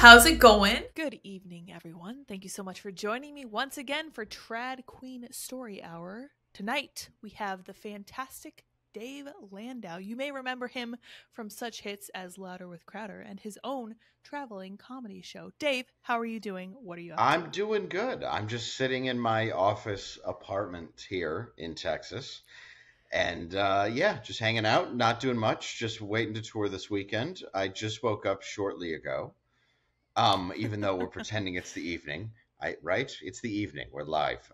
how's it going? Good evening, everyone. Thank you so much for joining me once again for Trad Queen Story Hour. Tonight, we have the fantastic Dave Landau. You may remember him from such hits as Louder with Crowder and his own traveling comedy show. Dave, how are you doing? What are you up to? I'm doing good. I'm just sitting in my office apartment here in Texas. And yeah, just hanging out, not doing much, just waiting to tour this weekend. I just woke up shortly ago, even though we're pretending it's the evening. Right? It's the evening. We're live.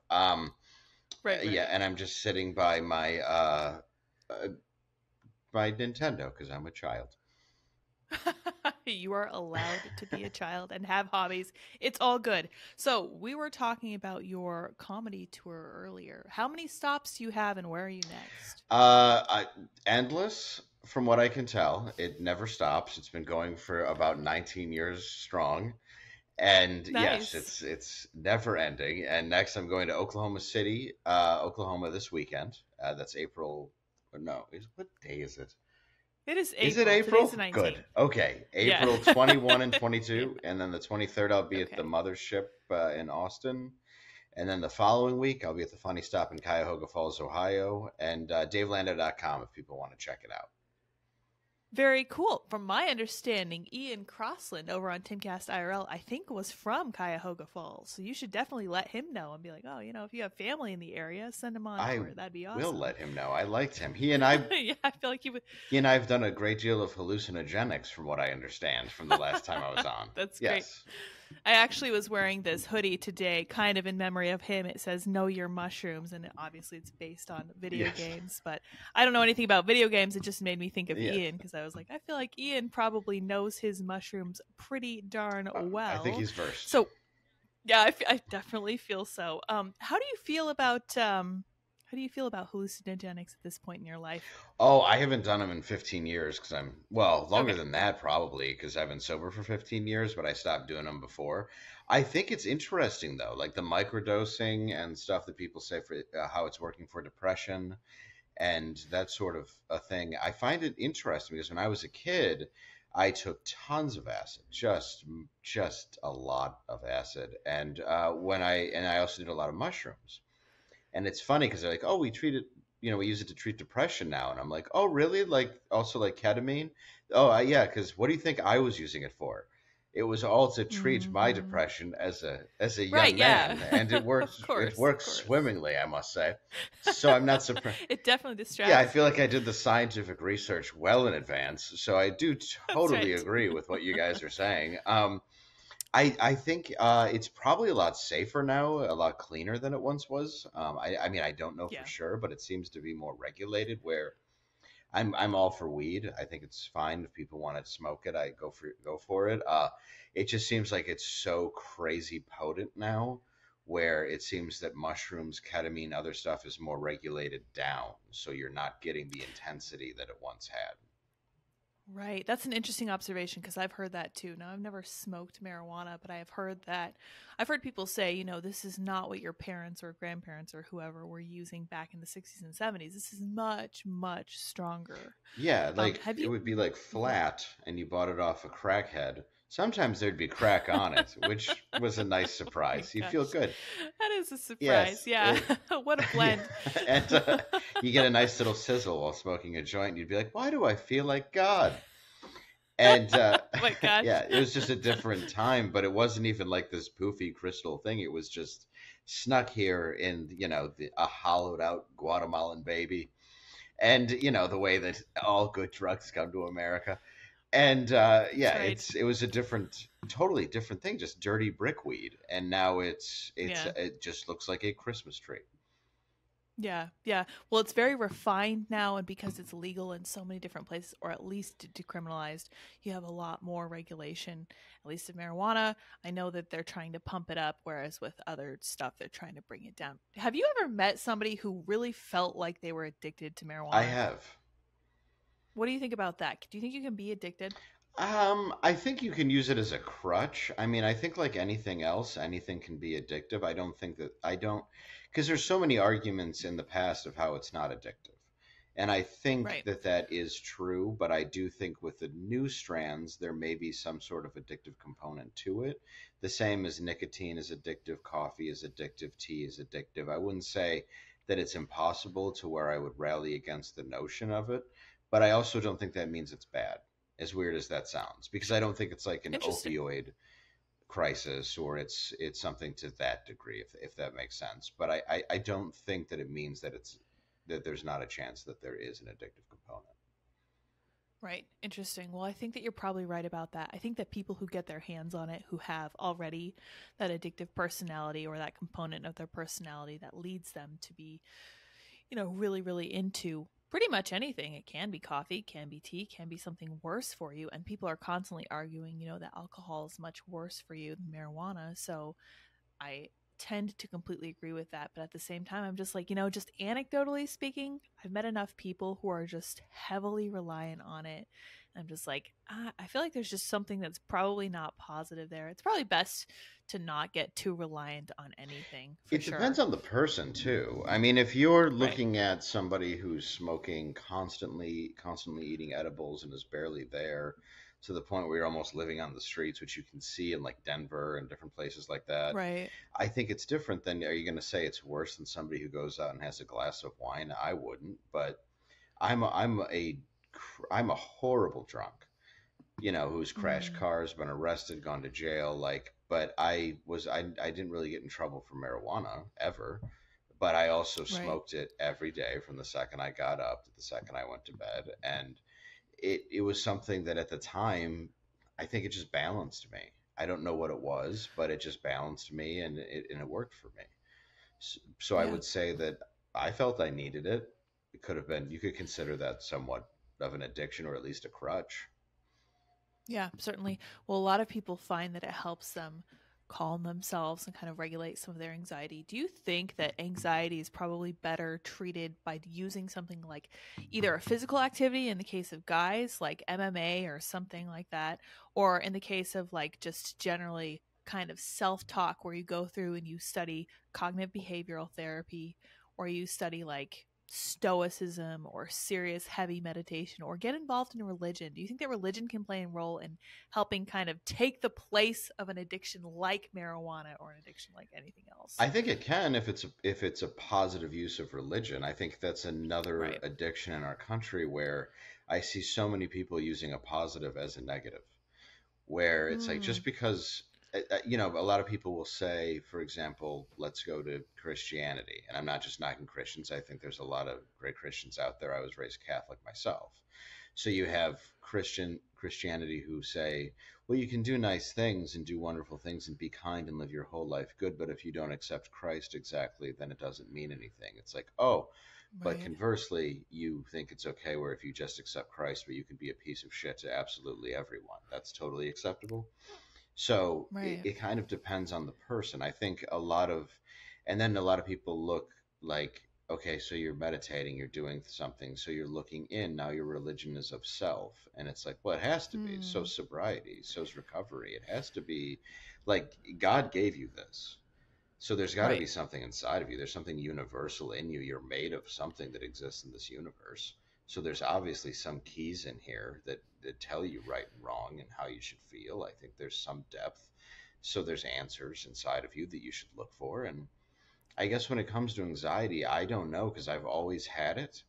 Right. Yeah, and I'm just sitting by uh, my Nintendo because I'm a child. You are allowed to be a child and have hobbies. It's all good. So, we were talking about your comedy tour earlier. How many stops do you have and where are you next? Endless, from what I can tell. It never stops. It's been going for about 19 years strong. And yes, Nice. it's never ending. And next, I'm going to Oklahoma City, Oklahoma this weekend. That's April. No, what day is it? It is Is it April. April? Today's the 19th. Good. Okay, Yeah. April 21 and 22, and then the 23rd I'll be at the Okay. Mothership in Austin, and then the following week I'll be at the Funny Stop in Cuyahoga Falls, Ohio, and DaveLandau.com if people want to check it out. Very cool. From my understanding, Ian Crossland over on Timcast IRL, I think, was from Cuyahoga Falls. So you should definitely let him know and be like, oh, if you have family in the area, send him on I over. That'd be awesome. will let him know. I liked him. He and I Yeah, I feel like he would. He and I have done a great deal of hallucinogenics, from what I understand, from the last time I was on. That's yes. great. I actually was wearing this hoodie today, kind of in memory of him. It says, know your mushrooms, and obviously it's based on video Yes. games, but I don't know anything about video games. It just made me think of Yeah. Ian, because I was like, I feel like Ian probably knows his mushrooms pretty darn well. I think he's versed. So, yeah, I definitely feel so. How do you feel about hallucinogenics at this point in your life? Oh, I haven't done them in 15 years because longer Okay. than that probably because I've been sober for 15 years, but I stopped doing them before. I think it's interesting though, like the microdosing and stuff that people say for how it's working for depression and that sort of a thing. I find it interesting because when I was a kid, I took tons of acid, just a lot of acid, and I also did a lot of mushrooms. And it's funny because they're like, oh, we use it to treat depression now. And I'm like, oh, really? Like, also like ketamine? Oh, yeah, because what do you think I was using it for? It was all to treat my depression as a Right, young yeah. man, and it worked. Of course, It worked of course. swimmingly, I must say. So I'm not surprised. It definitely distracts. Yeah, I feel like I did the scientific research well in advance, so I do totally right. agree with what you guys are saying. I think it's probably a lot safer now, a lot cleaner than it once was. I mean, I don't know Yeah. for sure, but it seems to be more regulated. Where I'm all for weed. I think it's fine if people want to smoke it. I go for it. It just seems like it's so crazy potent now, where it seems that mushrooms, ketamine, other stuff is more regulated down, so you're not getting the intensity that it once had. Right. That's an interesting observation because I've heard that too. Now, I've never smoked marijuana, but I have heard that. I've heard people say, this is not what your parents or grandparents or whoever were using back in the 60s and 70s. This is much, much stronger. Yeah, like it you? would be like flat and you bought it off a crackhead. Sometimes there'd be crack on it, which was a nice surprise. You feel Gosh. good. That is a surprise. Yes. Yeah. What a blend. And you get a nice little sizzle while smoking a joint. And you'd be like, why do I feel like God? And Oh my gosh. yeah, it was just a different time, but it wasn't even like this poofy crystal thing. It was just snuck here in, a hollowed out Guatemalan baby. And, the way that all good drugs come to America. And yeah, right. it was a totally different thing, just dirty brickweed. And now it just looks like a Christmas tree. Yeah, yeah. Well, it's very refined now, and because it's legal in so many different places, or at least decriminalized, you have a lot more regulation. At least in marijuana, I know that they're trying to pump it up, whereas with other stuff, they're trying to bring it down. Have you ever met somebody who really felt like they were addicted to marijuana? I have. What do you think about that? Do you think you can be addicted? I think you can use it as a crutch. I mean, I think like anything else, anything can be addictive. Because there's so many arguments in the past of how it's not addictive. And I think Right. that that is true, but I do think with the new strands, there may be some sort of addictive component to it. The same as nicotine is addictive, coffee is addictive, tea is addictive. I wouldn't say that it's impossible to where I would rally against the notion of it, but I also don't think that means it's bad, as weird as that sounds, because I don't think it's like an Interesting. opioid crisis or it's something to that degree, if that makes sense. But I don't think that it means that it's that there's not a chance that there is an addictive component. Right. Interesting. Well, I think that you're probably right about that. I think that people who get their hands on it, who have already that addictive personality or that component of their personality that leads them to be, really, really into pretty much anything. It can be coffee, can be tea, can be something worse for you. And people are constantly arguing, that alcohol is much worse for you than marijuana. So I tend to completely agree with that. But at the same time, I'm just like, just anecdotally speaking, I've met enough people who are just heavily reliant on it. And I'm just like, I feel like there's just something that's probably not positive there. It's probably best to not get too reliant on anything for It depends sure. on the person too. I mean, if you're Right. looking at somebody who's smoking constantly eating edibles and is barely there to the point where you're almost living on the streets, which you can see in like Denver and different places like that, Right. I think it's different than, are you going to say it's worse than somebody who goes out and has a glass of wine? I wouldn't, but I'm a horrible drunk, who's crashed Mm, cars, been arrested, gone to jail. Like, but I didn't really get in trouble for marijuana ever. But I also right. smoked it every day from the second I got up to the second I went to bed. And it was something that at the time, I think it just balanced me. I don't know what it was, but it just balanced me and it worked for me. So I Yeah. would say that I felt I needed it. It could have been, you could consider that somewhat of an addiction or at least a crutch. Yeah, certainly. Well, a lot of people find that it helps them calm themselves and kind of regulate some of their anxiety. Do you think that anxiety is probably better treated by using something like either a physical activity in the case of guys, like MMA or something like that, or in the case of like just generally kind of self talk where you go through and you study cognitive behavioral therapy or you study like stoicism or serious heavy meditation or get involved in religion? Do you think that religion can play a role in helping kind of take the place of an addiction like marijuana or an addiction like anything else? I think it can if it's a positive use of religion. I think that's another Right. addiction in our country where I see so many people using a positive as a negative. Where it's like Mm, just because a lot of people will say, for example, let's go to Christianity, and I'm not just knocking Christians. I think there's a lot of great Christians out there. I was raised Catholic myself, so you have Christianity who say, well, you can do nice things and do wonderful things and be kind and live your whole life good, but if you don't accept Christ exactly, then it doesn't mean anything. It's like, oh, but right. conversely, you think it's okay where if you just accept Christ, but you can be a piece of shit to absolutely everyone. That's totally acceptable. So Right. it kind of depends on the person. I think and then a lot of people look like, okay, so you're meditating, you're doing something, so you're looking in. Now your religion is of self. And it's like, well, it has to be. So Hmm. sobriety, so's recovery. It has to be like God gave you this. So there's got to Right. be something inside of you. There's something universal in you. You're made of something that exists in this universe. So there's obviously some keys in here that tell you right and wrong and how you should feel. I think there's some depth. So there's answers inside of you that you should look for. And I guess when it comes to anxiety, I don't know because I've always had it.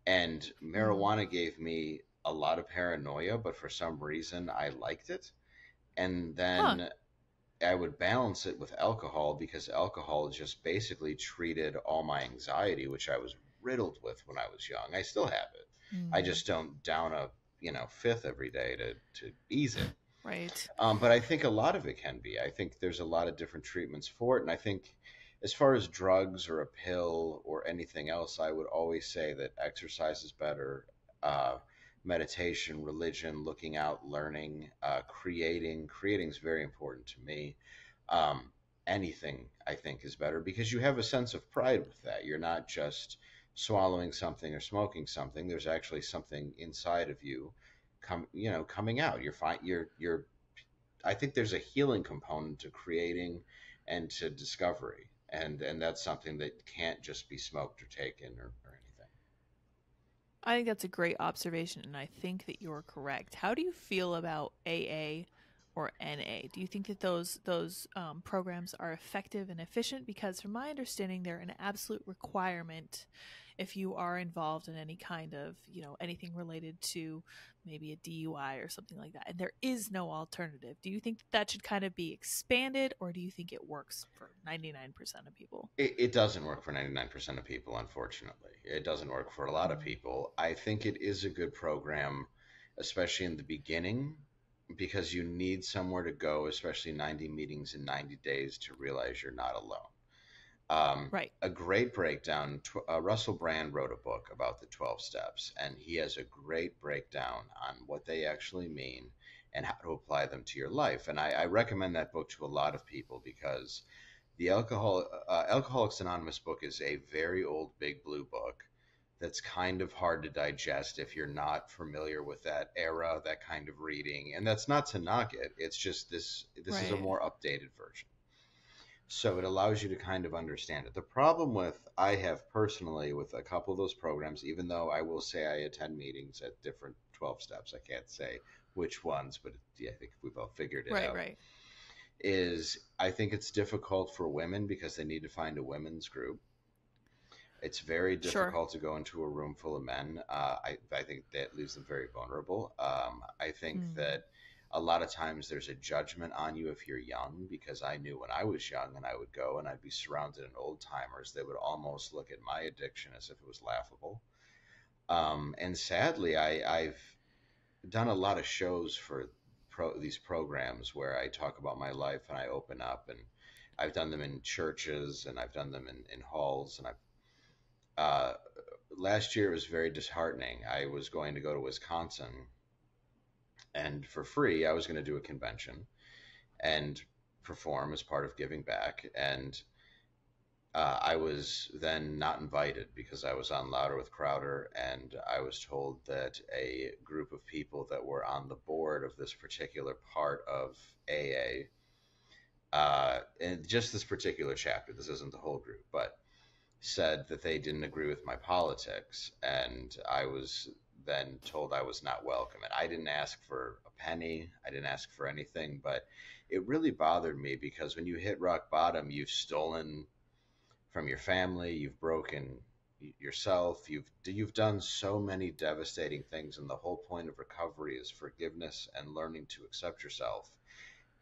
And Hmm. marijuana gave me a lot of paranoia, but for some reason I liked it. And Huh. then I would balance it with alcohol because alcohol just basically treated all my anxiety, which I was riddled with when I was young. I still have it. I Hmm. just don't down a fifth every day to ease it. Right. But I think a lot of it can be. I think there's a lot of different treatments for it, and I think as far as drugs or a pill or anything else, I would always say that exercise is better. Uh, Meditation, religion, looking out, learning, creating is very important to me. um, Anything I think is better because you have a sense of pride with that. You're not just swallowing something or smoking something. There's actually something inside of you coming out. You're fine. You're I think there's a healing component to creating and to discovery. And that's something that can't just be smoked or taken or anything. I think that's a great observation, and I think that you're correct. How do you feel about AA or NA? Do you think that those programs are effective and efficient? Because, from my understanding, they're an absolute requirement if you are involved in any kind of, anything related to maybe a DUI or something like that. And there is no alternative. Do you think that that should kind of be expanded, or do you think it works for 99% of people? It doesn't work for 99% of people, unfortunately. It doesn't work for a lot of Mm. people. I think it is a good program, especially in the beginning, because you need somewhere to go, especially 90 meetings in 90 days to realize you're not alone. Right. A great breakdown. Russell Brand wrote a book about the 12 steps, and he has a great breakdown on what they actually mean and how to apply them to your life. And I recommend that book to a lot of people because the Alcoholics Anonymous book is a very old Big Blue book that's kind of hard to digest if you're not familiar with that era, that kind of reading. And that's not to knock it. It's just this is a Right. more updated version. So it allows you to kind of understand it. The problem with I have personally with a couple of those programs, even though I will say I attend meetings at different 12 steps, I can't say which ones, but yeah, I think we've all figured it Right. out, Right. is I think it's difficult for women because they need to find a women's group. It's very Sure. difficult to go into a room full of men. I think that leaves them very vulnerable. I think Mm. that a lot of times there's a judgment on you if you're young, because I knew when I was young and I would go and I'd be surrounded in old timers, they would almost look at my addiction as if it was laughable. And sadly, I've done a lot of shows for these programs where I talk about my life and I open up, and I've done them in churches and I've done them in halls, and I've uh, last year was very disheartening. I was going to go to Wisconsin, and for free, I was going to do a convention and perform as part of giving back. And I was then not invited because I was on Louder with Crowder, and I was told that a group of people that were on the board of this particular part of AA, and just this particular chapter, this isn't the whole group, but said that they didn't agree with my politics, and I was then told I was not welcome. And I didn't ask for a penny, I didn't ask for anything, but it really bothered me because when you hit rock bottom, you've stolen from your family, you've broken yourself, you've done so many devastating things, and the whole point of recovery is forgiveness and learning to accept yourself.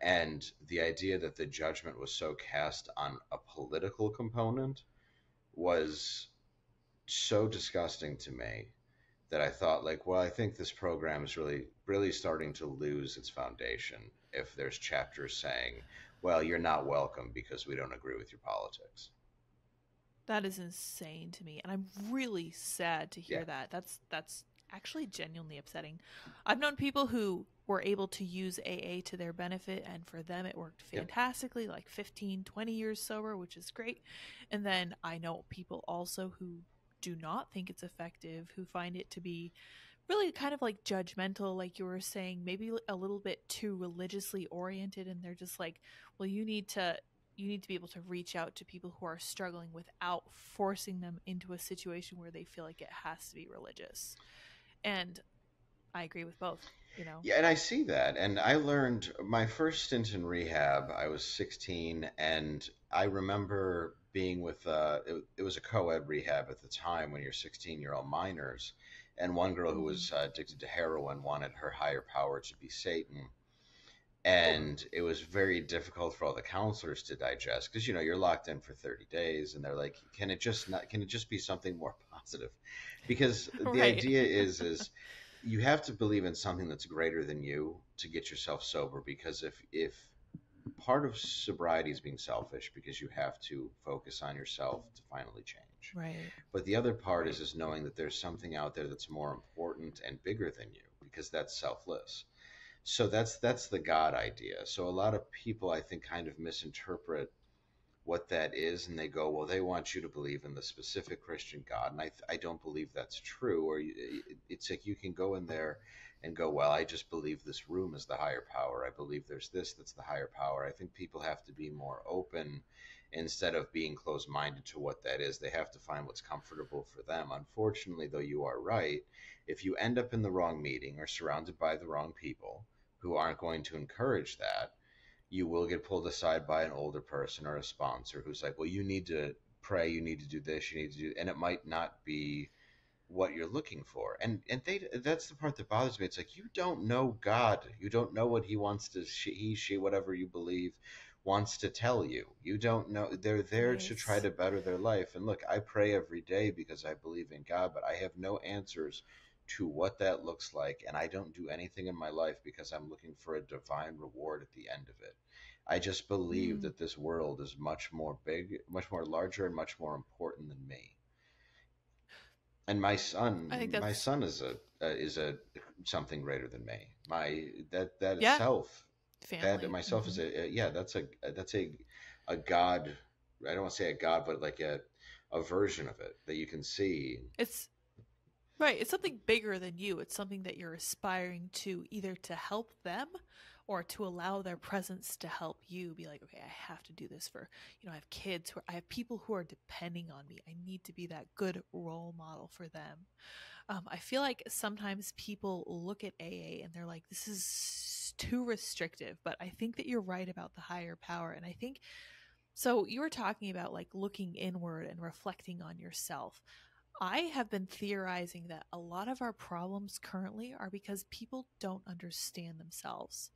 And the idea that the judgment was so cast on a political component was so disgusting to me that I thought, like, well, I think this program is really starting to lose its foundation if there's chapters saying, well, you're not welcome because we don't agree with your politics. That is insane to me, and I'm really sad to Yeah. hear that. That's actually genuinely upsetting. I've known people who were able to use AA to their benefit, and for them it worked Yep. fantastically, like 15, 20 years sober, which is great. And then I know people also who do not think it's effective, who find it to be really kind of like judgmental, like you were saying, maybe a little bit too religiously oriented, and they're just like, well, you need to be able to reach out to people who are struggling without forcing them into a situation where they feel like it has to be religious. And I agree with both, you know. Yeah, and I see that. And I learned my first stint in rehab, I was 16, and I remember being with, it was a co ed rehab at the time when you're 16, you're all minors. And one girl who Mm. was addicted to heroin wanted her higher power to be Satan. Ooh. And it was very difficult for all the counselors to digest because you're locked in for 30 days, and they're like, can it just be something more positive? Because the Right. idea is you have to believe in something that's greater than you to get yourself sober, because if part of sobriety is being selfish because you have to focus on yourself to finally change, Right. but the other part Right. is knowing that there's something out there that's more important and bigger than you, because that's selfless. So that's the God idea. So a lot of people, I think, kind of misinterpret what that is, and they go, well, they want you to believe in the specific Christian God, and I don't believe that's true. Or it's like you can go in there and go, well, I just believe this room is the higher power. I believe there's this that's the higher power. I think people have to be more open instead of being closed minded to what that is. They have to find what's comfortable for them. Unfortunately, though, you are right. If you end up in the wrong meeting or surrounded by the wrong people who aren't going to encourage that, you will get pulled aside by an older person or a sponsor who's like, well, you need to pray, you need to do this, you need to do, and it might not be what you're looking for. And that's the part that bothers me. It's like, you don't know God. You don't know what he wants to, she, whatever you believe, wants to tell you. You don't know. They're there to try Yes. to better their life. And look, I pray every day because I believe in God, but I have no answers to what that looks like, and I don't do anything in my life because I'm looking for a divine reward at the end of it. I just believe Mm, that this world is much more big, much more larger, and much more important than me. And I think my that's, son is a something greater than me. My that yeah, itself, that family. myself is yeah, that's a god. I don't want to say a god, but like a version of it that you can see. It's right. It's something bigger than you. It's something that you're aspiring to either to help them or to allow their presence to help you be like, okay, I have to do this for, I have kids who are, I have people who are depending on me. I need to be that good role model for them. I feel like sometimes people look at AA and they're like, this is too restrictive, but I think that you're right about the higher power. And I think so. You were talking about like looking inward and reflecting on yourself. I have been theorizing that a lot of our problems currently are because people don't understand themselves.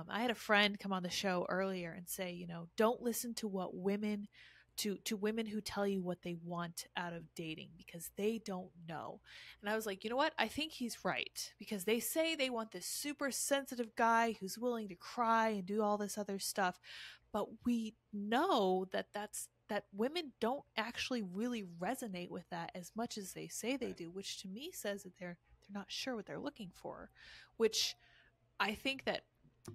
I had a friend come on the show earlier and say, don't listen to what women to women who tell you what they want out of dating because they don't know. And I was like, you know what? I think he's right because they say they want this super sensitive guy who's willing to cry and do all this other stuff, but we know that that women don't actually really resonate with that as much as they say they Right. do, which to me says that they're not sure what they're looking for, which I think that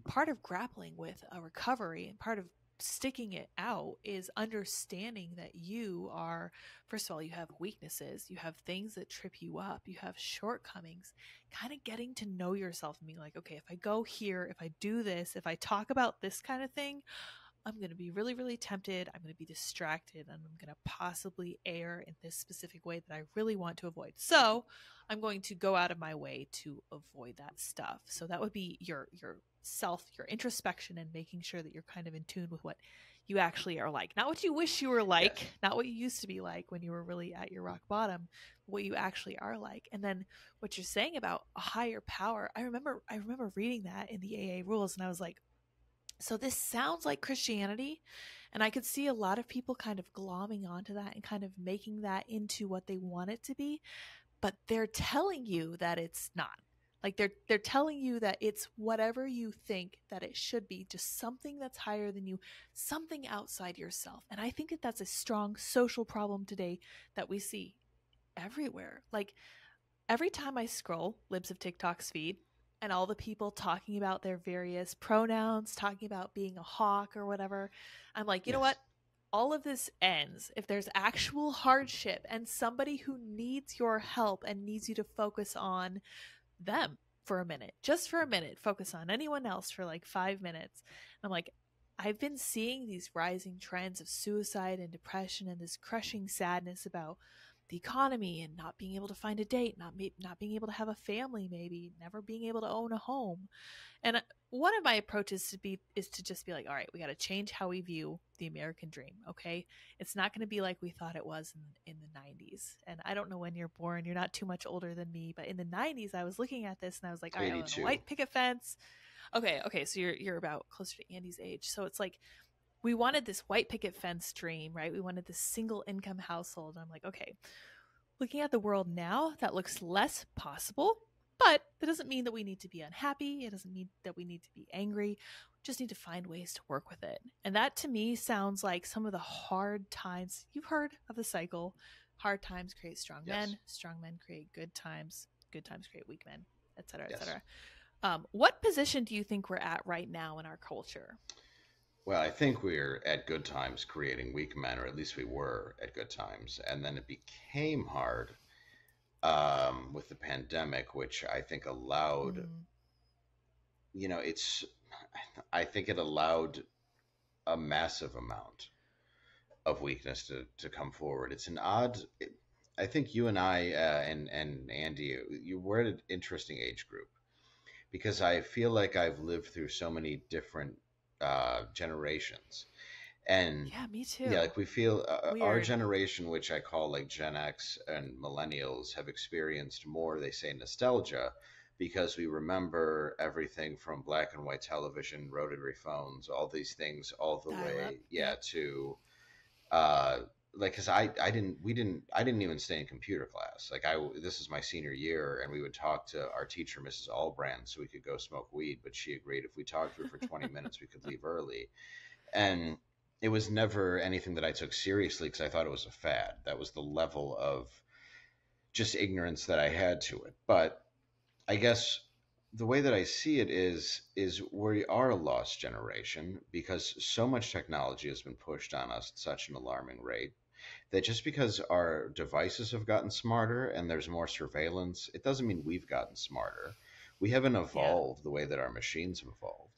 part of grappling with a recovery and part of sticking it out is understanding that you are, first of all, you have weaknesses, you have things that trip you up, you have shortcomings, kind of getting to know yourself and being like, okay, if I go here, if I do this, if I talk about this kind of thing, I'm going to be really, really tempted. I'm going to be distracted and I'm going to possibly err in this specific way that I really want to avoid. So I'm going to go out of my way to avoid that stuff. So that would be your self, your introspection and making sure that you're kind of in tune with what you actually are like. Not what you wish you were like, Yes. not what you used to be like when you were really at your rock bottom, what you actually are like. And then what you're saying about a higher power, I remember reading that in the AA rules and I was like, so this sounds like Christianity, and I could see a lot of people kind of glomming onto that and kind of making that into what they want it to be, but they're telling you that it's not. Like they're telling you that it's whatever you think that it should be, just something that's higher than you, something outside yourself. And I think that that's a strong social problem today that we see everywhere. Like every time I scroll Libs of TikTok's feed and all the people talking about their various pronouns, talking about being a hawk or whatever, I'm like, you know Yes. what? All of this ends if there's actual hardship and somebody who needs your help and needs you to focus on them for a minute, just for a minute, focus on anyone else for like 5 minutes. And I'm like, I've been seeing these rising trends of suicide and depression and this crushing sadness about the economy and not being able to find a date, not being able to have a family, maybe never being able to own a home. And one of my approaches is to just be like, all right, we got to change how we view the American dream. Okay, it's not going to be like we thought it was in the 90s. And I don't know when you're born. You're not too much older than me, but in the 90s, I was looking at this and I was like, all right, I want a 82. white picket fence. Okay, so you're about closer to Andy's age. So it's like we wanted this white picket fence dream, right? We wanted this single income household. And I'm like, okay, looking at the world now, that looks less possible, but that doesn't mean that we need to be unhappy. It doesn't mean that we need to be angry. We just need to find ways to work with it. And that to me sounds like some of the hard times you've heard of the cycle. Hard times create Yes. strong men create good times create weak men, et cetera, et Yes. cetera. What position do you think we're at right now in our culture? Well, I think we're at good times creating weak men, or at least we were at good times, and then it became hard with the pandemic, which I think allowed, Mm, it's, I think it allowed a massive amount of weakness to come forward. It's an odd. I think you and I and Andy, we're at an interesting age group because I feel like I've lived through so many different generations, and yeah, me yeah, too. like we feel our Weird. generation, which I call like Gen X and millennials, have experienced more, they say, nostalgia because we remember everything from black and white television, rotary phones, all these things, all the Dial up. way, yeah, Yep. to uh like because I didn't we didn't I didn't even stay in computer class. Like I this is my senior year, and we would talk to our teacher, Mrs. Allbrand, so we could go smoke weed, but she agreed if we talked to her for 20 minutes we could leave early. And it was never anything that I took seriously because I thought it was a fad. That was the level of just ignorance that I had to it. But I guess the way that I see it is we are a lost generation because so much technology has been pushed on us at such an alarming rate that just because our devices have gotten smarter and there's more surveillance, it doesn't mean we've gotten smarter. We haven't Yeah. evolved the way that our machines have evolved.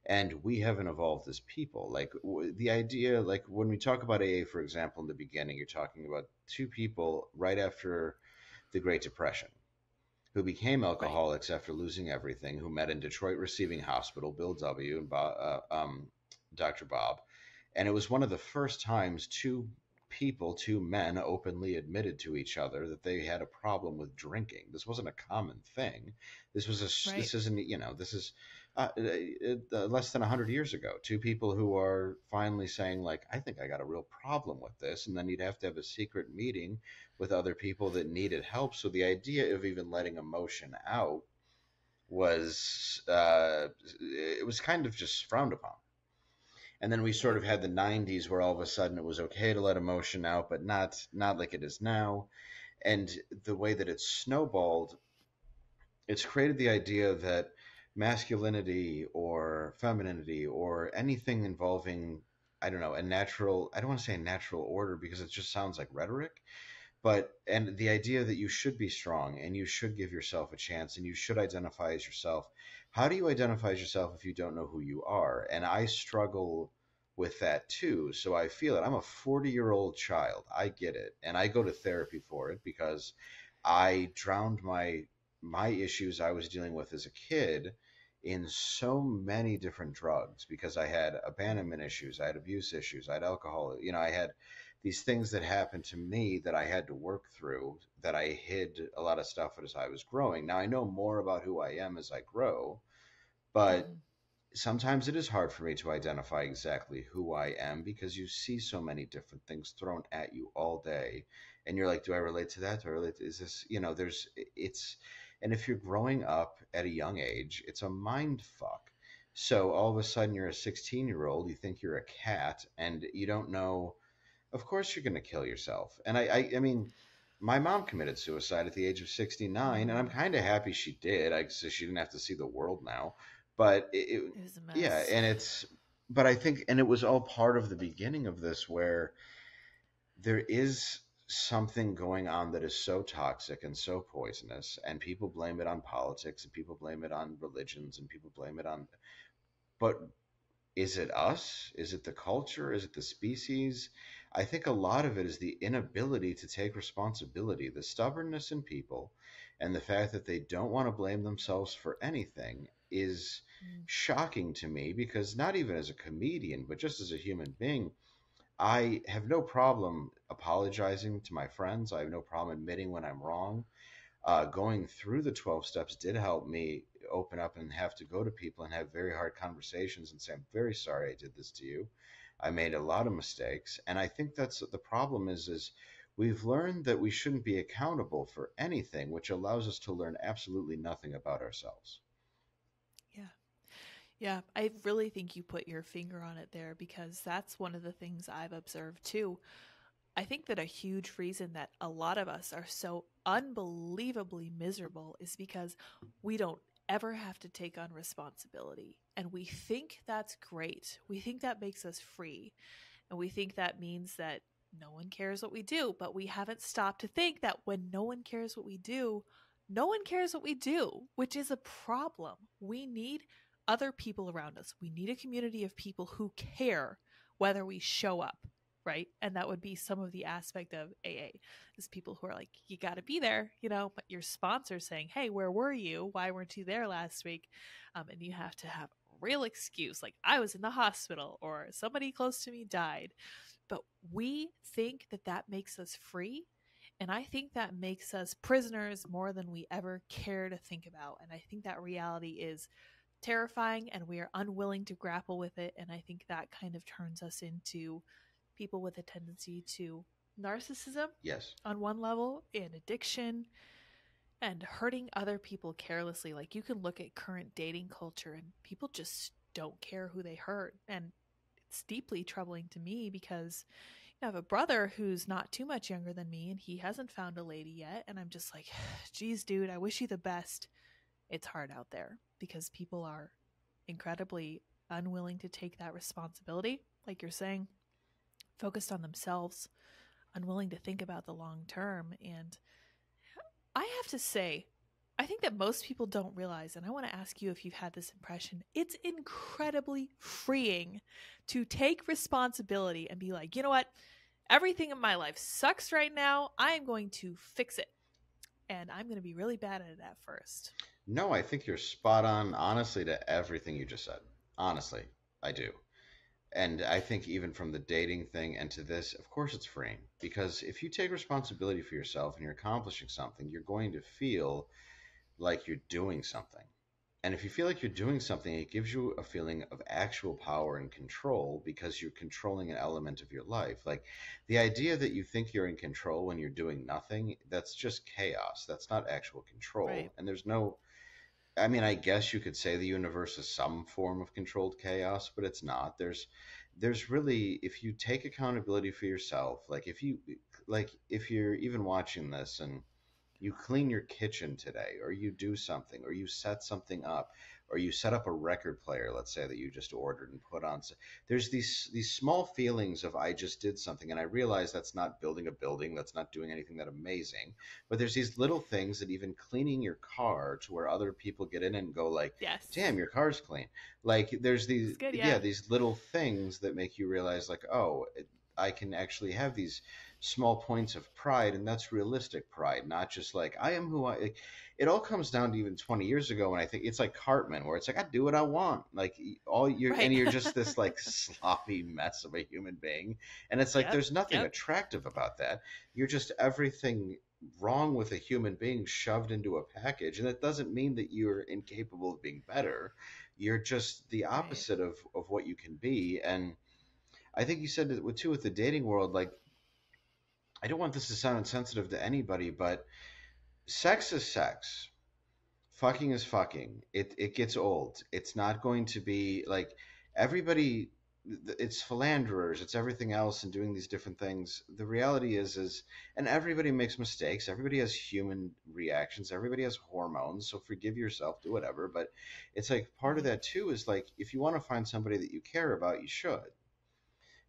And we haven't evolved as people. Like the idea, like when we talk about AA, for example, in the beginning, you're talking about two people right after the Great Depression who became Right. alcoholics after losing everything, who met in Detroit Receiving Hospital, Bill W. and Dr. Bob. And it was one of the first times two men, openly admitted to each other that they had a problem with drinking. This wasn't a common thing. Right. This isn't, this is less than 100 years ago. Two people who are finally saying, like, I think I got a real problem with this. And then you'd have to have a secret meeting with other people that needed help. So the idea of even letting emotion out was it was kind of just frowned upon. And then we sort Right. of had the 90s where all of a sudden it was okay to let emotion out, but not like it is now. And the way that it's snowballed, it's created the idea that masculinity or femininity or anything involving, I don't know, I don't want to say a natural order because it just sounds like rhetoric, but and the idea that you should be strong and you should give yourself a chance and you should identify as yourself. How do you identify as yourself if you don't know who you are? And I struggle with that too. So I feel it. I'm a 40-year-old child. I get it. And I go to therapy for it because I drowned my issues I was dealing with as a kid in so many different drugs because I had Mm, abandonment issues, I had abuse issues, I had alcohol, I had these things that happened to me that I had to work through, that I hid a lot of stuff as I was growing. Now I know more about who I am as I grow, but mhm. sometimes it is hard for me to identify exactly who I am because you see so many different things thrown at you all day. And you're like, do I relate to that? Do I relate to, is this, and if you're growing up at a young age, it's a mind fuck. So all of a sudden you're a 16-year-old, you think you're a cat, and you don't know, of course you're going to kill yourself. And I mean, my mom committed suicide at the age of 69, and I'm Mm, kind of happy she did. So she didn't have to see the world now. But it was a yeah, mess. but I think, and it was all part of the beginning of this where there is something going on that is so toxic and so poisonous, and people blame it on politics, and people blame it on religions, and people blame it on, but is it us? Is it the culture? Is it the species? I think a lot of it is the inability to take responsibility, the stubbornness in people, and the fact that they don't want to blame themselves for anything is Mm, shocking to me because not even as a comedian, but just as a human being, I have no problem apologizing to my friends. I have no problem admitting when I'm wrong. Going through the 12 steps did help me open up and have to go to people and have very hard conversations and say, I'm very sorry I did this to you. I made a lot of mistakes. And I think that's the problem is we've learned that we shouldn't be accountable for anything, which allows us to learn absolutely nothing about ourselves. yeah. Yeah. I really think you put your finger on it there because that's one of the things I've observed too. I think that a huge reason that a lot of us are so unbelievably miserable is because we don't ever have to take on responsibility. And we think that's great. We think that makes us free. And we think that means that no one cares what we do, but we haven't stopped to think that when no one cares what we do, no one cares what we do, which is a problem. We need other people around us. We need a community of people who care whether we show up, right? And that would be some of the aspect of AA is people who are like, you got to be there, but your sponsor's saying, hey, where were you? Why weren't you there last week? And you have to have a real excuse, like I was in the hospital or somebody close to me died. But we think that that makes us free. And I think that makes us prisoners more than we ever care to think about. And I think that reality is terrifying and we are unwilling to grapple with it. And I think that kind of turns us into people with a tendency to narcissism Yes. on one level and addiction and hurting other people carelessly. Like you can look at current dating culture and people just don't care who they hurt. And it's deeply troubling to me because I have a brother who's not too much younger than me and he hasn't found a lady yet. And I'm just like, geez, dude, I wish you the best. It's hard out there because people are incredibly unwilling to take that responsibility, like you're saying, focused on themselves, unwilling to think about the long term. And I have to say, I think that most people don't realize, and I want to ask you if you've had this impression, it's incredibly freeing to take responsibility and be like, you know what? Everything in my life sucks right now. I am going to fix it. And I'm going to be really bad at it at first. No, I think you're spot on, honestly, to everything you just said. Honestly, I do. And I think even from the dating thing and to this, of course it's freeing. Because if you take responsibility for yourself and you're accomplishing something, you're going to feel like you're doing something. And if you feel like you're doing something, it gives you a feeling of actual power and control because you're controlling an element of your life. Like the idea that you think you're in control when you're doing nothing, that's just chaos. That's not actual Right. control. And there's no, I mean, I guess you could say the universe is some form of controlled chaos, but it's not. There's really, if you take accountability for yourself, like if you're even watching this and you clean your kitchen today, or you do something, or you set something up, or you set up a record player, let's say that you just ordered and put on. There's these small feelings of I just did something, and I realize that's not building a building, that's not doing anything that amazing, but there's these little things that even cleaning your car to where other people get in and go like, Yes. "Damn, your car's clean." Like there's these It's good. yeah Yeah. these little things that make you realize like, oh. I can actually have these small points of pride, and that's realistic pride, not just like I am who I. Like, it all comes down to even 20 years ago, and I think it's like Cartman, where it's like I do what I want, like all you're, Right. and you're just this like sloppy mess of a human being, and it's like Yep. there's nothing Yep. attractive about that. You're just everything wrong with a human being shoved into a package, and it doesn't mean that you're incapable of being better. You're just the Right. opposite of what you can be, and I think you said it with too with the dating world, like I don't want this to sound insensitive to anybody, but sex is sex. Fucking is fucking. It gets old. It's not going to be like everybody. It's philanderers. It's everything else, and doing these different things. The reality is, and everybody makes mistakes. Everybody has human reactions. Everybody has hormones. So forgive yourself. Do whatever. But it's like part of Right. that too is like if you want to find somebody that you care about, you should.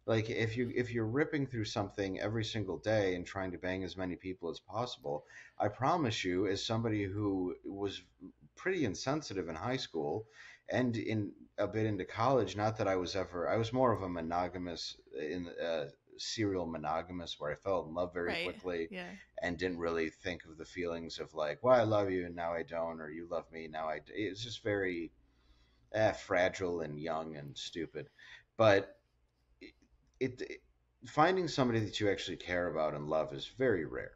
Like if you're ripping through something every single day and trying to bang as many people as possible, I promise you, as somebody who was pretty insensitive in high school and in a bit into college, not that I was more of a monogamous in serial monogamous where I fell in love very Right. quickly Yeah. and didn't really think of the feelings of like, well, I love you and now I don't, or you love me now I. It's just very fragile and young and stupid, but it finding somebody that you actually care about and love is very rare.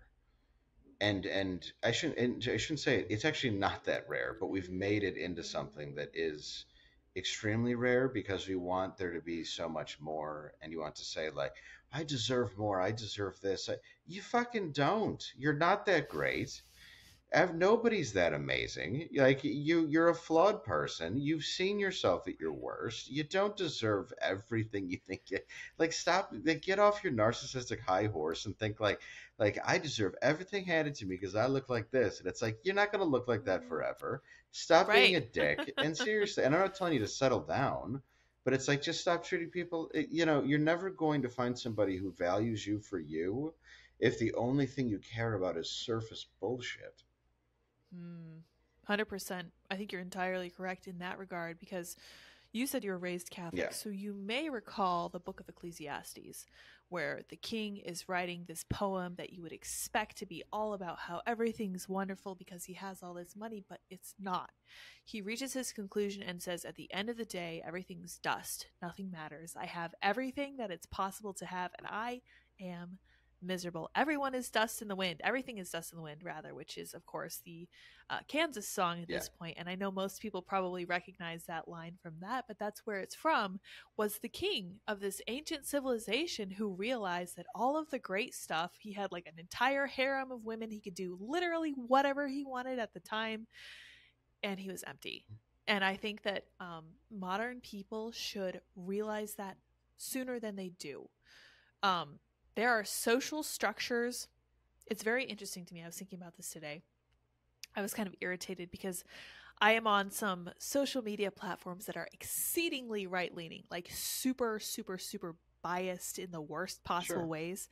And I shouldn't say it, it's actually not that rare, but we've made it into something that is extremely rare because we want there to be so much more, and you want to say like I deserve more, I deserve this. You fucking don't. You're not that great. Nobody's that amazing. Like you're a flawed person. You've seen yourself at your worst. You don't deserve everything you think. Like stop. Like get off your narcissistic high horse and think like I deserve everything handed to me because I look like this. And it's like you're not gonna look like that forever. Stop being Right. a dick. And seriously, and I'm not telling you to settle down, But it's like, just stop treating people. You're never going to find somebody who values you for you if the only thing you care about is surface bullshit. 100%. I think you're entirely correct in that regard because you said you were raised Yeah, Catholic, so you may recall the book of Ecclesiastes, where the king is writing this poem that you would expect to be all about how everything's wonderful because he has all this money, but it's not. He reaches his conclusion and says, at the end of the day, everything's dust. Nothing matters. I have everything that it's possible to have, and I am miserable. Everyone is dust in the wind. Everything is dust in the wind, rather, which is, of course, the Kansas song at yeah, this point. And I know most people probably recognize that line from that, but that's where it's from. Was the king of this ancient civilization who realized that all of the great stuff, he had like an entire harem of women. He could do literally whatever he wanted at the time, and he was empty. And I think that modern people should realize that sooner than they do. Um, there are social structures. It's very interesting to me. I was thinking about this today. I was kind of irritated because I am on some social media platforms that are exceedingly right leaning, like super, super, super biased in the worst possible sure. ways.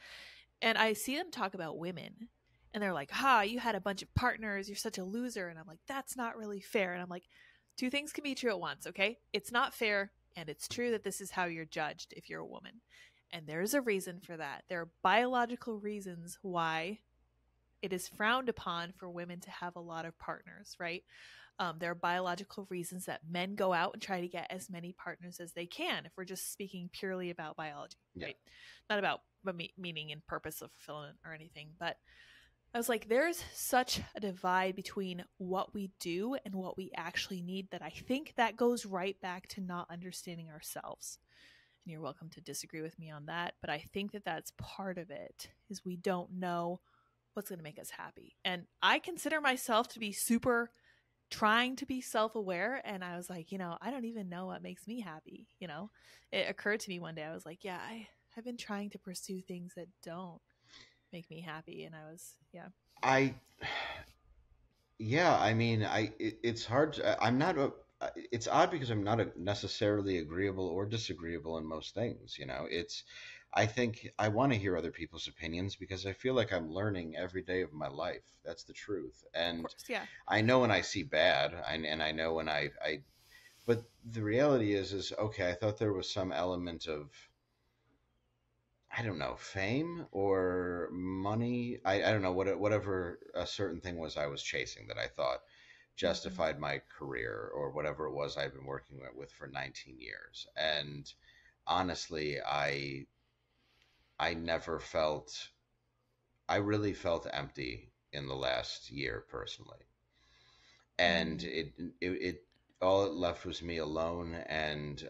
And I see them talk about women and they're like, ha, you had a bunch of partners. You're such a loser. And I'm like, that's not really fair. And I'm like, two things can be true at once, okay? It's not fair. And it's true that this is how you're judged if you're a woman. And there's a reason for that. There are biological reasons why it is frowned upon for women to have a lot of partners, right? There are biological reasons that men go out and try to get as many partners as they can, if we're just speaking purely about biology, Yeah. right? Not about meaning and purpose of fulfillment or anything. But I was like, there's such a divide between what we do and what we actually need that I think that goes right back to not understanding ourselves. And you're welcome to disagree with me on that, but I think that that's part of it, is we don't know what's going to make us happy. And I consider myself to be super trying to be self-aware, and I was like, I don't even know what makes me happy. It occurred to me one day, I was like, yeah, I've been trying to pursue things that don't make me happy, and I was, yeah. I Yeah, I mean, it's hard. I'm not a. It's odd because I'm not necessarily agreeable or disagreeable in most things. I think I want to hear other people's opinions because I feel like I'm learning every day of my life. That's the truth. Of And course, yeah. I know when I see bad, and I know when but the reality is okay. I thought there was some element of, I don't know, fame or money. I don't know whatever a certain thing was I was chasing that I thought Hmm. justified my career or whatever it was I've been working with for 19 years. And honestly, I never felt I really felt empty in the last year personally. And Mm. it all it left was me alone. And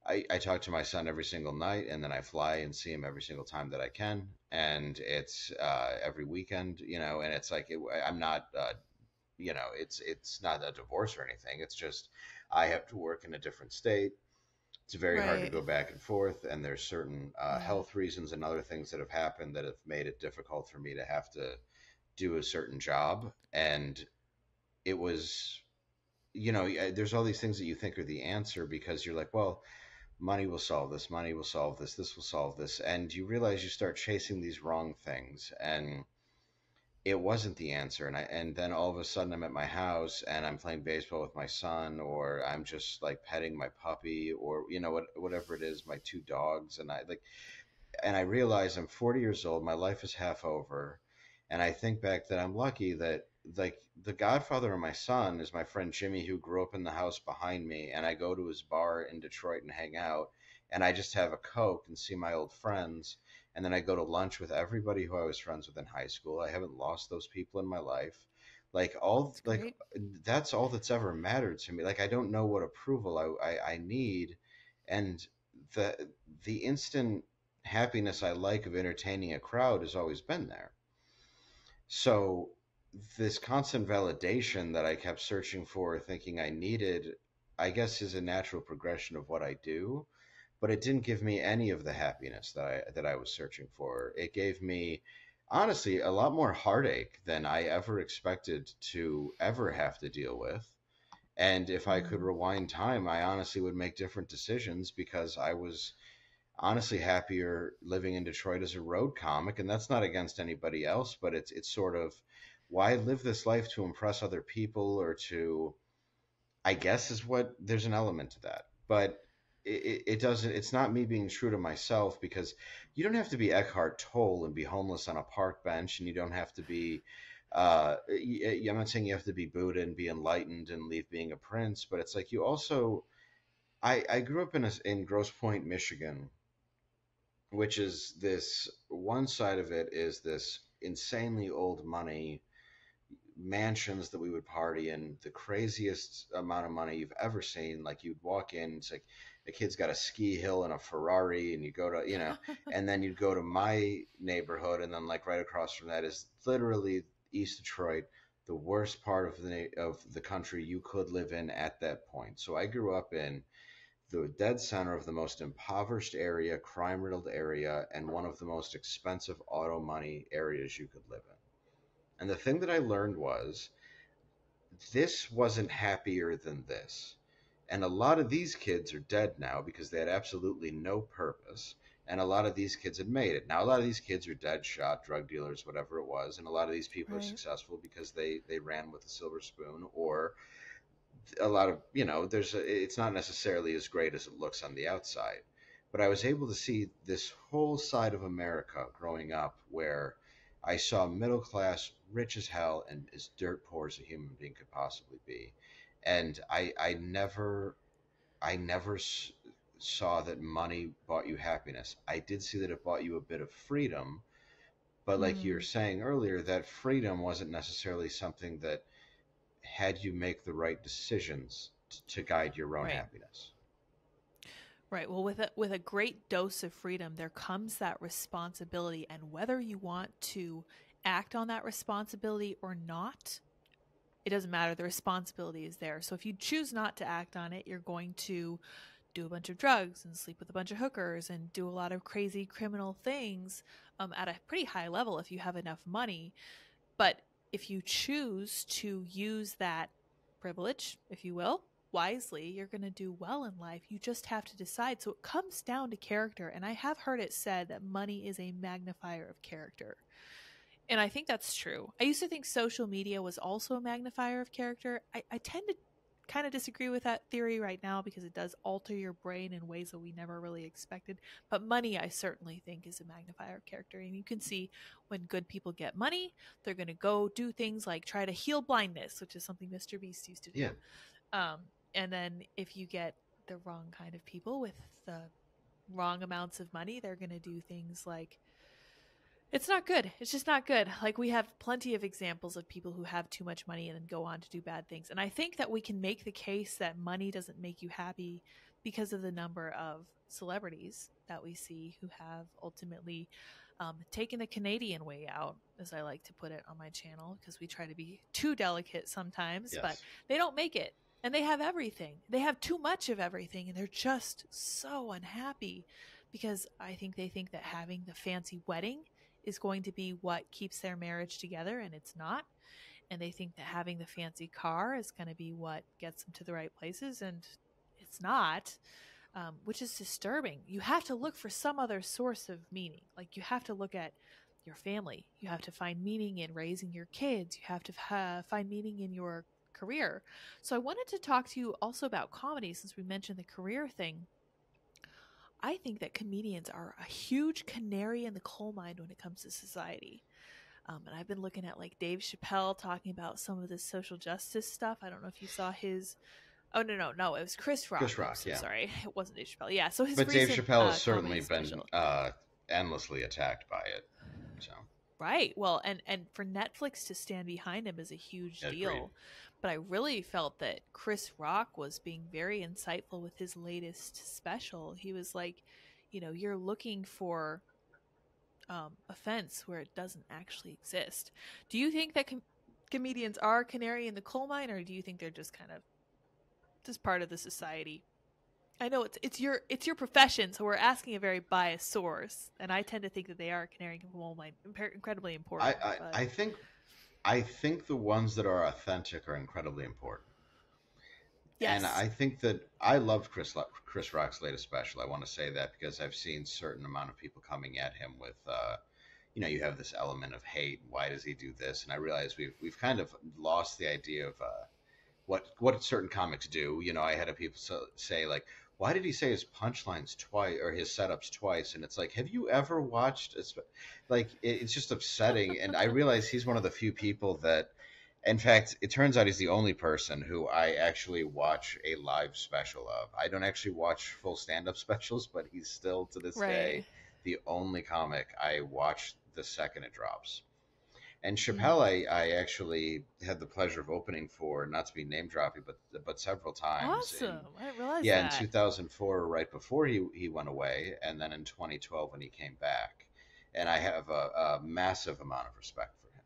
I talk to my son every single night, and then I fly and see him every single time that I can, and it's every weekend, and it's like I'm not it's not a divorce or anything. It's just I have to work in a different state. It's very hard to Right. go back and forth, and there's certain Yeah. health reasons and other things that have happened that have made it difficult for me to have to do a certain job. And it was, there's all these things that you think are the answer because you're like, well, money will solve this, money will solve this, this will solve this, and you realize you start chasing these wrong things, and it wasn't the answer. And then all of a sudden I'm at my house and I'm playing baseball with my son, or I'm just like petting my puppy, or whatever it is, my two dogs, and I realize I'm 40 years old, my life is half over, and I think back that I'm lucky that, like, the godfather of my son is my friend Jimmy, who grew up in the house behind me, and I go to his bar in Detroit and hang out, and I just have a Coke and see my old friends, and then I go to lunch with everybody who I was friends with in high school. I haven't lost those people in my life. It's great. That's all that's ever mattered to me. Like, I don't know what approval I need, and the the instant happiness I like of entertaining a crowd has always been there. So this constant validation that I kept searching for, thinking I needed, I guess is a natural progression of what I do, but it didn't give me any of the happiness that I was searching for. It gave me, honestly, a lot more heartache than I ever expected to ever have to deal with. And if I could Mm, rewind time, I honestly would make different decisions because I was honestly happier living in Detroit as a road comic. And that's not against anybody else, but it's sort of why live this life to impress other people or to, I guess, is what there's an element to that. But it doesn't, it's not me being true to myself because you don't have to be Eckhart Tolle and be homeless on a park bench, and you don't have to be, I'm not saying you have to be Buddha and be enlightened and leave being a prince, but it's like you also, I grew up in Grosse Pointe, Michigan, which is this one side of it is this insanely old money mansions that we would party in, the craziest amount of money you've ever seen. Like you'd walk in, it's like a kid's got a ski hill and a Ferrari, and you go to, and then you'd go to my neighborhood, and then like right across from that is literally East Detroit, the worst part of the country you could live in at that point. So I grew up in the dead center of the most impoverished area, crime riddled area, and one of the most expensive auto money areas you could live in. And the thing that I learned was this wasn't happier than this. And a lot of these kids are dead now because they had absolutely no purpose. And a lot of these kids had made it. Now, a lot of these kids are dead, shot, drug dealers, whatever it was. And a lot of these people are right. successful because they ran with a silver spoon, or a lot of, it's not necessarily as great as it looks on the outside. But I was able to see this whole side of America growing up where I saw middle class, rich as hell, and as dirt poor as a human being could possibly be. And I never saw that money bought you happiness. I did see that it bought you a bit of freedom, but like you were Mm, saying earlier, that freedom wasn't necessarily something that had you make the right decisions to guide your own right. happiness. Right. Well, with a great dose of freedom, there comes that responsibility, and whether you want to act on that responsibility or not, it doesn't matter. The responsibility is there. So if you choose not to act on it, you're going to do a bunch of drugs and sleep with a bunch of hookers and do a lot of crazy criminal things at a pretty high level if you have enough money. But if you choose to use that privilege, if you will, wisely, you're going to do well in life. You just have to decide. So it comes down to character. And I have heard it said that money is a magnifier of character. And I think that's true. I used to think social media was also a magnifier of character. I tend to kind of disagree with that theory right now because it does alter your brain in ways that we never really expected. But money, I certainly think, is a magnifier of character. And you can see when good people get money, they're going to go do things like try to heal blindness, which is something Mr. Beast used to Yeah, do. Um, and then if you get the wrong kind of people with the wrong amounts of money, they're going to do things like it's not good. It's just not good. Like we have plenty of examples of people who have too much money and then go on to do bad things. And I think that we can make the case that money doesn't make you happy because of the number of celebrities that we see who have ultimately taken the Canadian way out, as I like to put it on my channel, because we try to be too delicate sometimes, but yes. they don't make it. And they have everything. They have too much of everything, and they're just so unhappy because I think they think that having the fancy wedding is going to be what keeps their marriage together, and it's not. And they think that having the fancy car is going to be what gets them to the right places, and it's not, which is disturbing. You have to look for some other source of meaning. Like you have to look at your family. You have to find meaning in raising your kids. You have to find meaning in your career. So I wanted to talk to you also about comedy since we mentioned the career thing. I think that comedians are a huge canary in the coal mine when it comes to society. And I've been looking at like Dave Chappelle talking about some of this social justice stuff. I don't know if you saw his. Oh no! It was Chris Rock. Chris I'm Rock, so yeah. sorry. It wasn't Dave Chappelle. Yeah. So his But Dave recent Chappelle has certainly comedy been special. endlessly attacked by it. So, Right. Well, and for Netflix to stand behind him is a huge agreed. deal. But I really felt that Chris Rock was being very insightful with his latest special. He was like, you're looking for offense where it doesn't actually exist. Do you think that comedians are a canary in the coal mine, or do you think they're just kind of just part of the society? I know it's your profession, so we're asking a very biased source, and I tend to think that they are a canary in the coal mine, incredibly I, important. I, But I think I think the ones that are authentic are incredibly important. And Yes. I think that I loved Chris Rock's latest special. I want to say that because I've seen certain amount of people coming at him with, you have this element of hate. Why does he do this? And I realize we've kind of lost the idea of what certain comics do. I had a people say like, why did he say his punchlines twice or his setups twice? And it's like, have you ever watched? Like, it's just upsetting. And I realize he's one of the few people that, in fact, it turns out he's the only person who I actually watch a live special of. I don't actually watch full stand-up specials, but he's still to this Right. day the only comic I watch the second it drops. And Mm. Chappelle, I actually had the pleasure of opening for, not to be name dropping, but several times in, Awesome. I didn't realize yeah, in that. 2004, right before he went away, and then in 2012 when he came back. And I have a massive amount of respect for him.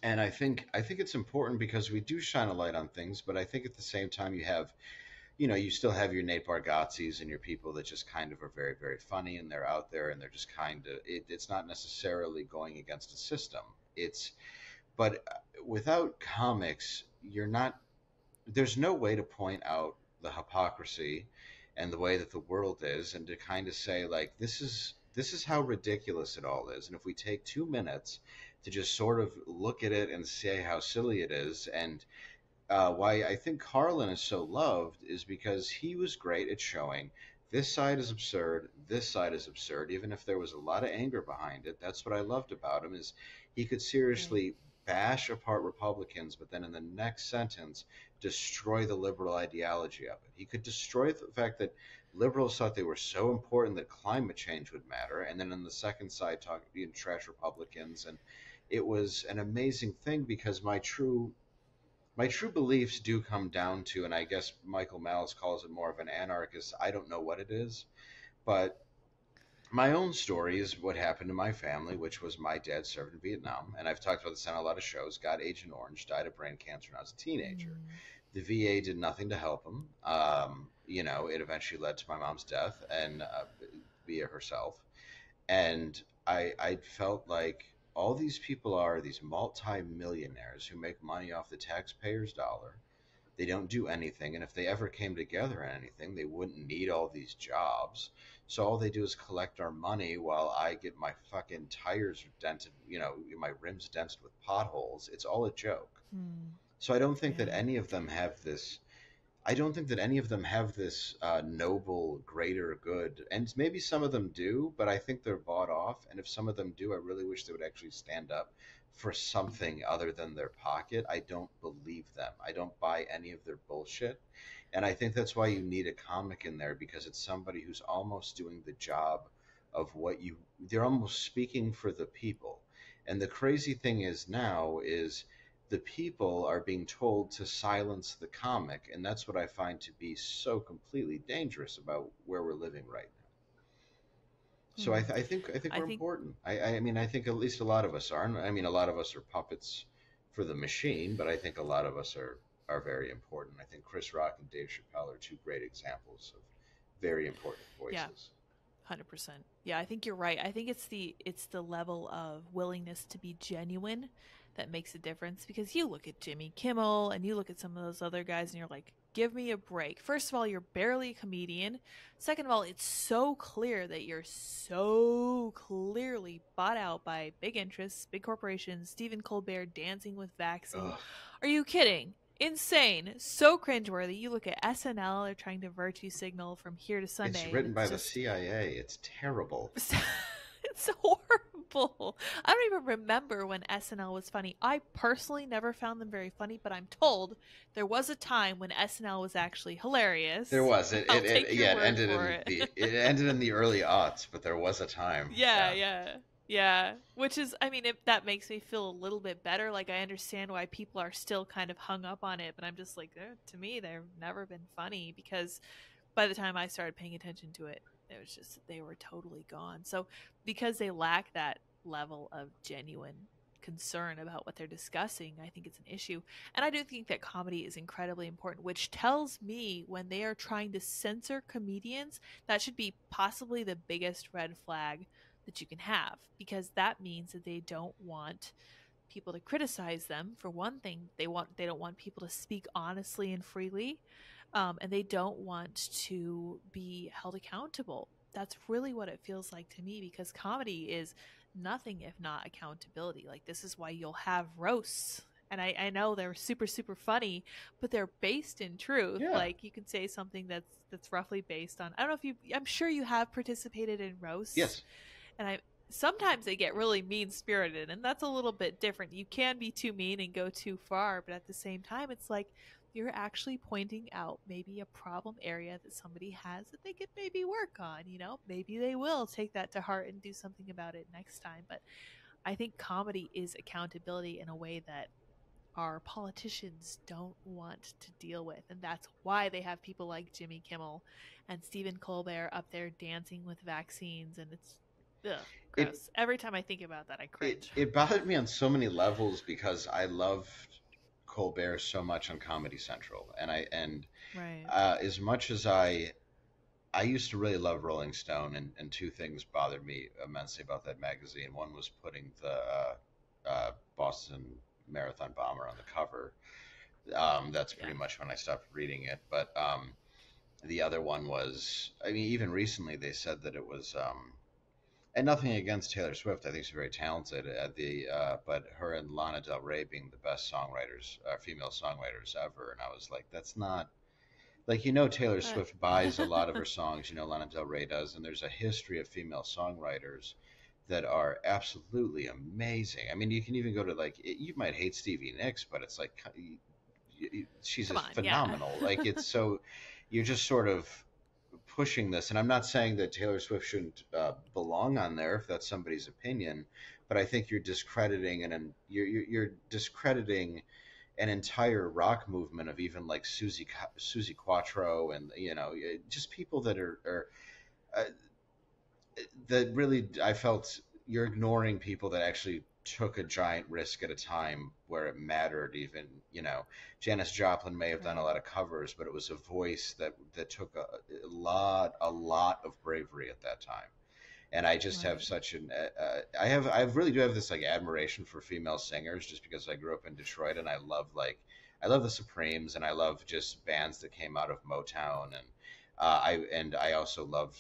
And I think it's important because we do shine a light on things, but I think at the same time you still have your Nate Bargazzis and your people that just kind of are very, very funny and they're out there and they're just kind of it's not necessarily going against a system. It's but without comics, you're not there's no way to point out the hypocrisy and the way that the world is and to kind of say like this is how ridiculous it all is. And if we take 2 minutes to just sort of look at it and say how silly it is and why I think Carlin is so loved is because he was great at showing this side is absurd, this side is absurd, even if there was a lot of anger behind it. That's what I loved about him is he could Right. seriously bash apart Republicans, but then in the next sentence destroy the liberal ideology of it. He could destroy the fact that liberals thought they were so important that climate change would matter, and then in the second side talk trash Republicans, and it was an amazing thing because my true beliefs do come down to, and I guess Michael Malice calls it more of an anarchist. I don't know what it is, but my own story is what happened to my family, which was my dad served in Vietnam, and I've talked about this on a lot of shows. Got Agent Orange, died of brain cancer when I was a teenager. Mm. The VA did nothing to help him. It eventually led to my mom's death and via herself. And I felt like all these people are these multi-millionaires who make money off the taxpayer's dollar. They don't do anything, and if they ever came together on anything, they wouldn't need all these jobs. So all they do is collect our money while I get my fucking tires dented, my rims dented with potholes. It's all a joke. Mm. So I don't think that Yeah. any of them have this I don't think that any of them have this noble, greater good. And maybe some of them do, but I think they're bought off. And if some of them do, I really wish they would actually stand up for something other than their pocket. I don't believe them. I don't buy any of their bullshit. And I think that's why you need a comic in there because it's somebody who's almost doing the job of they're almost speaking for the people. And the crazy thing is now is the people are being told to silence the comic, and that's what I find to be so completely dangerous about where we're living right now. So Mm. I think I we're think important. I mean I think at least a lot of us are. I mean a lot of us are puppets for the machine, but I think a lot of us are very important. I think Chris Rock and Dave Chappelle are two great examples of very important yeah, voices. 100%. Yeah, I think you're right. I think it's the level of willingness to be genuine that makes a difference because you look at Jimmy Kimmel and you look at some of those other guys and you're like, "Give me a break." First of all, you're barely a comedian. Second of all, it's so clear that you're so clearly bought out by big interests, big corporations, Stephen Colbert dancing with vaccine. Ugh, Are you kidding? Insane, so cringeworthy. You look at SNL, they're trying to virtue signal from here to it's Sunday, and written it's by the just CIA. It's terrible. it's horrible. I don't even remember when SNL was funny. I personally never found them very funny, but I'm told there was a time when SNL was actually There hilarious. was I'll it take your yeah word for it. it ended in the early aughts, but there was a time. Yeah, Yeah. yeah. Yeah, which is, I mean, that makes me feel a little bit better. Like, I understand why people are still kind of hung up on it, but I'm just like, to me, they've never been funny because by the time I started paying attention to it, it was just they were totally gone. So because they lack that level of genuine concern about what they're discussing, I think it's an issue. And I do think that comedy is incredibly important, which tells me when they are trying to censor comedians, that should be possibly the biggest red flag that you can have because that means that they don't want people to criticize them. For one thing, they don't want people to speak honestly and freely, and they don't want to be held accountable. That's really what it feels like to me, because comedy is nothing if not accountability. Like, this is why you'll have roasts. And I know they're super, super funny, but they're based in truth. Yeah. Like, you can say something that's roughly based on, I don't know if you, I'm sure you have participated in roasts, Yes. and I sometimes they get really mean spirited, and that's a little bit different. You can be too mean and go too far, but at the same time, it's like you're actually pointing out maybe a problem area that somebody has that they could maybe work on. Maybe they will take that to heart and do something about it next time. But I think comedy is accountability in a way that our politicians don't want to deal with. And that's why they have people like Jimmy Kimmel and Stephen Colbert up there dancing with vaccines. And it's, ugh, It gross. Every time I think about that, I it cringe. it bothered me on so many levels because I loved Colbert so much on Comedy Central, and Right. as much as I used to really love Rolling Stone, and two things bothered me immensely about that magazine. One was putting the Boston Marathon bomber on the cover. That's Yeah. pretty much when I stopped reading it. But the other one was, I mean, even recently they said that it was, and nothing against Taylor Swift. I think she's very talented. But her and Lana Del Rey being the best songwriters, female songwriters ever, and I was like, that's not like, Taylor But Swift buys a lot of her songs, Lana Del Rey does, and there's a history of female songwriters that are absolutely amazing. I mean, you can even go to like you might hate Stevie Nicks, but it's like she's come just on. Yeah. phenomenal. Like, it's so you're just sort of pushing this, and I'm not saying that Taylor Swift shouldn't belong on there if that's somebody's opinion, but I think you're discrediting you're discrediting an entire rock movement of even like Susie Quattro, and just people that are uh, that really, I felt you're ignoring people that actually took a giant risk at a time where it mattered. Even Janis Joplin may have done a Right. lot of covers, but it was a voice that took a lot of bravery at that time. And I just have Right. such an I really do have this like admiration for female singers, just because I grew up in Detroit, and I love the Supremes, and I love just bands that came out of Motown, and I also love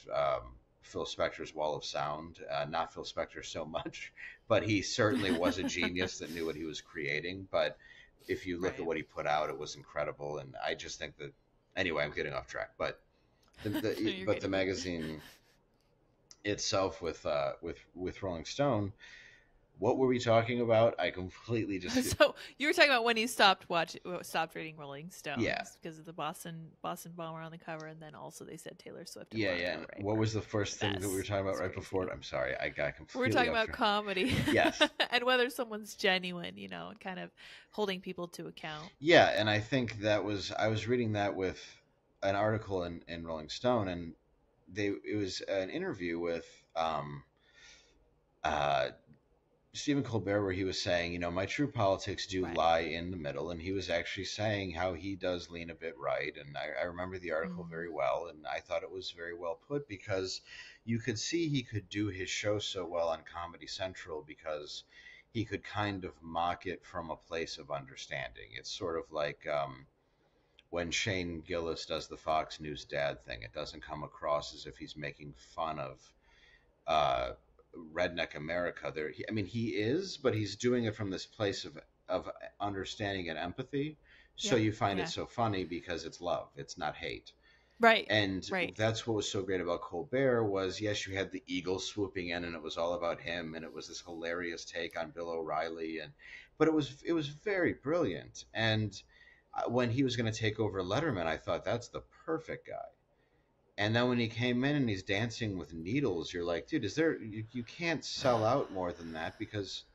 Phil Spector's Wall of Sound. Not Phil Spector so much, but he certainly was a genius that knew what he was creating. But if you look at Right. what he put out, it was incredible, and I just think that, anyway, I'm getting off track, but No, you're but good. the You're good. magazine itself with Rolling Stone. What were we talking about? I completely just So you were talking about when you stopped reading Rolling yeah, Stones because of the Boston bomber on the cover, and then also they said Taylor Swift and yeah, Lana yeah. Del And Rey what were was the first the thing that we were best. talking about It's right before it? crazy. I'm sorry, I got We're completely talking off about track. comedy Yes, and whether someone's genuine, and kind of holding people to account. yeah, and I think that was I was reading that with an article in Rolling Stone, and it was an interview with um, uh, Stephen Colbert, where he was saying, my true politics do Right. lie in the middle, and he was actually saying how he does lean a bit right. And I remember the article Mm, very well, and I thought it was very well put, because you could see he could do his show so well on Comedy Central because he could kind of mock it from a place of understanding. It's sort of like when Shane Gillis does the Fox News dad thing. It doesn't come across as if he's making fun of uh, redneck America. I mean, he is, but he's doing it from this place of understanding and empathy. So yep. you find it Yeah. so funny because it's love, it's not hate. Right. And Right. that's what was so great about Colbert was, yes, you had the Eagles swooping in, and it was all about him, and it was this hilarious take on Bill O'Reilly, but it was very brilliant. And when he was going to take over Letterman, I thought that's the perfect guy. And then when he came in and he's dancing with needles, you're like, dude, you can't sell out more than that, because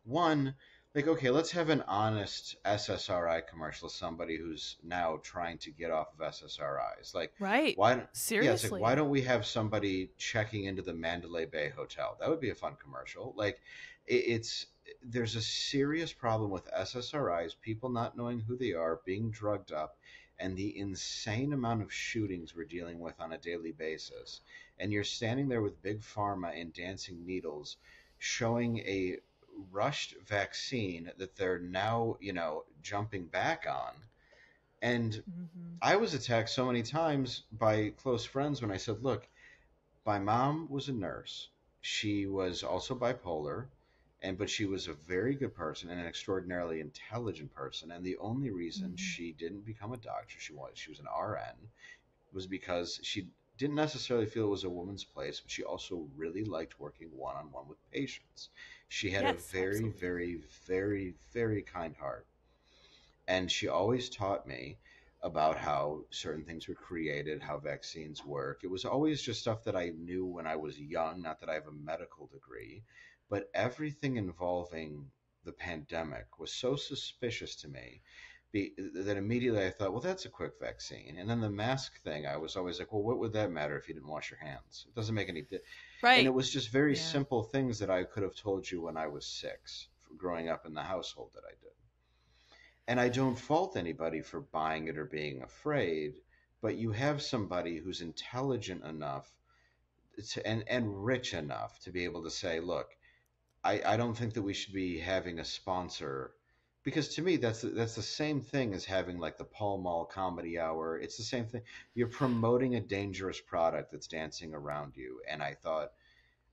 one, like, okay, let's have an honest SSRI commercial. Somebody who's now trying to get off of SSRIs, like, Right. why? Yeah, it's like, why Seriously. don't we have somebody checking into the Mandalay Bay Hotel? That would be a fun commercial. Like, it's there's a serious problem with SSRIs, people not knowing who they are, being drugged up, and the insane amount of shootings we're dealing with on a daily basis. And you're standing there with big pharma and dancing needles, showing a rushed vaccine that they're now, jumping back on. And Mm-hmm. I was attacked so many times by close friends when I said, look, my mom was a nurse. She was also bipolar, but she was a very good person and an extraordinarily intelligent person. And the only reason Mm-hmm. she didn't become a doctor, she was an RN, was because she didn't necessarily feel it was a woman's place, but she also really liked working one on one with patients. She had a Yes, very, absolutely. very, very, very kind heart, and she always taught me about how certain things were created, how vaccines work. It was always just stuff that I knew when I was young, not that I have a medical degree, but everything involving the pandemic was so suspicious to me that immediately I thought, well, that's a quick vaccine. And then the mask thing, I was always like, well, what would that matter if you didn't wash your hands? It doesn't make any and it Right. was just very Yeah. simple things that I could have told you when I was 6, growing up in the household that I did. And I don't fault anybody for buying it or being afraid, but you have somebody who's intelligent enough and rich enough to be able to say, look, I don't think that we should be having a sponsor, because to me that's the same thing as having like the Pall Mall Comedy Hour. It's the same thing. You're promoting a dangerous product that's dancing around you. And I thought,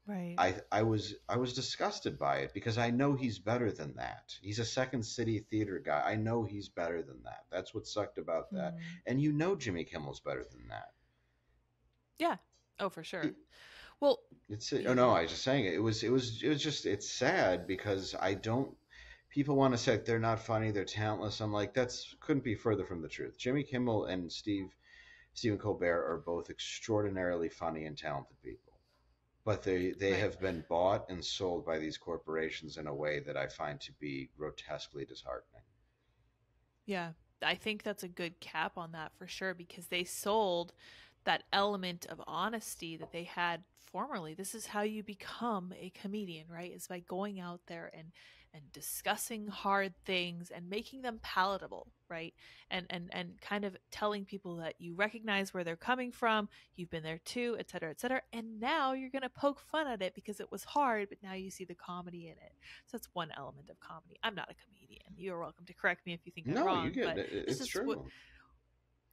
Right. I was disgusted by it because I know he's better than that. He's a Second City theater guy. I know he's better than that. That's what sucked about that. Hmm. And Jimmy Kimmel's better than that. Yeah. Oh, for sure. It, Well, oh yeah. no, I was just saying it. It was just it's sad because I don't. People want to say they're not funny, they're talentless. I'm like, that's couldn't be further from the truth. Jimmy Kimmel and Stephen Colbert are both extraordinarily funny and talented people, but they Right. have been bought and sold by these corporations in a way that I find to be grotesquely disheartening. Yeah, I think that's a good cap on that for sure because they sold that element of honesty that they had formerly. This is how you become a comedian, right? Is by going out there and discussing hard things and making them palatable, right? And kind of telling people that you recognize where they're coming from, you've been there too, et cetera, et cetera. And now you're gonna poke fun at it because it was hard, but now you see the comedy in it. So that's one element of comedy. I'm not a comedian. You're welcome to correct me if you think I'm No, you wrong, get but it. this It's is what true.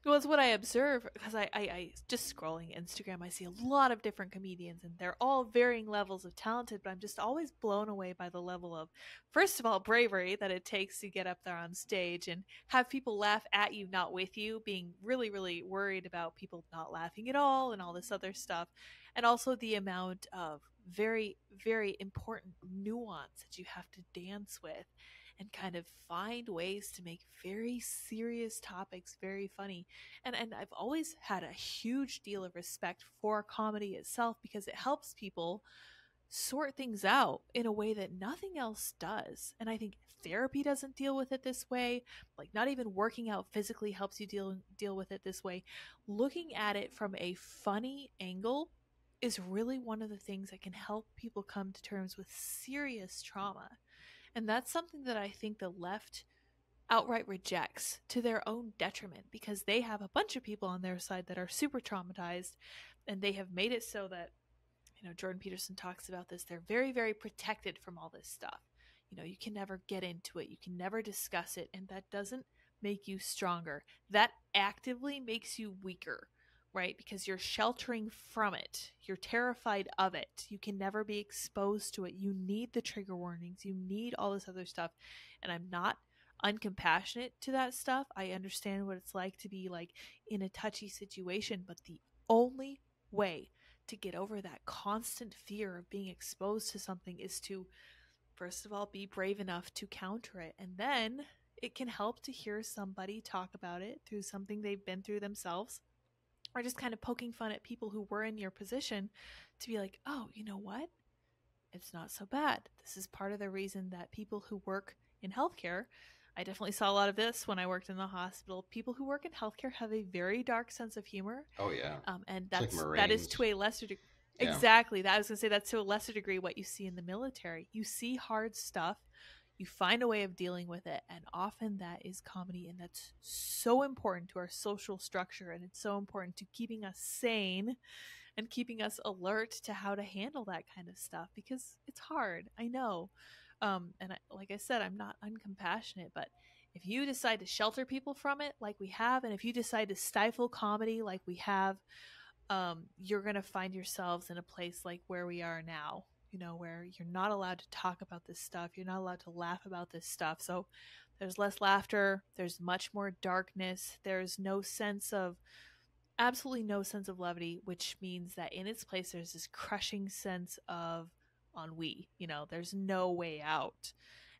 well, it's what I observe because I just scrolling Instagram, I see a lot of different comedians and they're all varying levels of talented, but I'm just always blown away by the level of, first of all, bravery that it takes to get up there on stage and have people laugh at you, not with you, being really, really worried about people not laughing at all and all this other stuff. And also the amount of very, very important nuance that you have to dance with and kind of find ways to make very serious topics very funny. And I've always had a huge deal of respect for comedy itself because it helps people sort things out in a way that nothing else does. And I think therapy doesn't deal with it this way. Like not even working out physically helps you deal with it this way. Looking at it from a funny angle is really one of the things that can help people come to terms with serious trauma. And that's something that I think the left outright rejects to their own detriment because they have a bunch of people on their side that are super traumatized and they have made it so that Jordan Peterson talks about this. They're very, very protected from all this stuff. You can never get into it, you can never discuss it, and that doesn't make you stronger. That actively makes you weaker, right? Because you're sheltering from it, you're terrified of it, you can never be exposed to it. You need the trigger warnings, you need all this other stuff. And I'm not uncompassionate to that stuff. I understand what it's like to be like in a touchy situation, but the only way to get over that constant fear of being exposed to something is to, first of all, be brave enough to counter it. And then it can help to hear somebody talk about it through something they've been through themselves, or just kind of poking fun at people who were in your position to be like, oh, you know what? It's not so bad. This is part of the reason that people who work in healthcare, I definitely saw a lot of this when I worked in the hospital. People who work in healthcare have a very dark sense of humor, Oh yeah, and it's like that is to Marines. a lesser degree. Yeah. Exactly, that I was gonna say that's to a lesser degree what you see in the military. You see hard stuff, you find a way of dealing with it, and often that is comedy, and that's so important to our social structure, and it's so important to keeping us sane and keeping us alert to how to handle that kind of stuff because it's hard. I know. And like I said, I'm not uncompassionate, but if you decide to shelter people from it like we have, and if you decide to stifle comedy like we have, you're going to find yourselves in a place like where we are now, where you're not allowed to talk about this stuff. You're not allowed to laugh about this stuff. So there's less laughter. There's much more darkness. There's absolutely no sense of levity, which means that in its place, there's this crushing sense of ennui. There's no way out.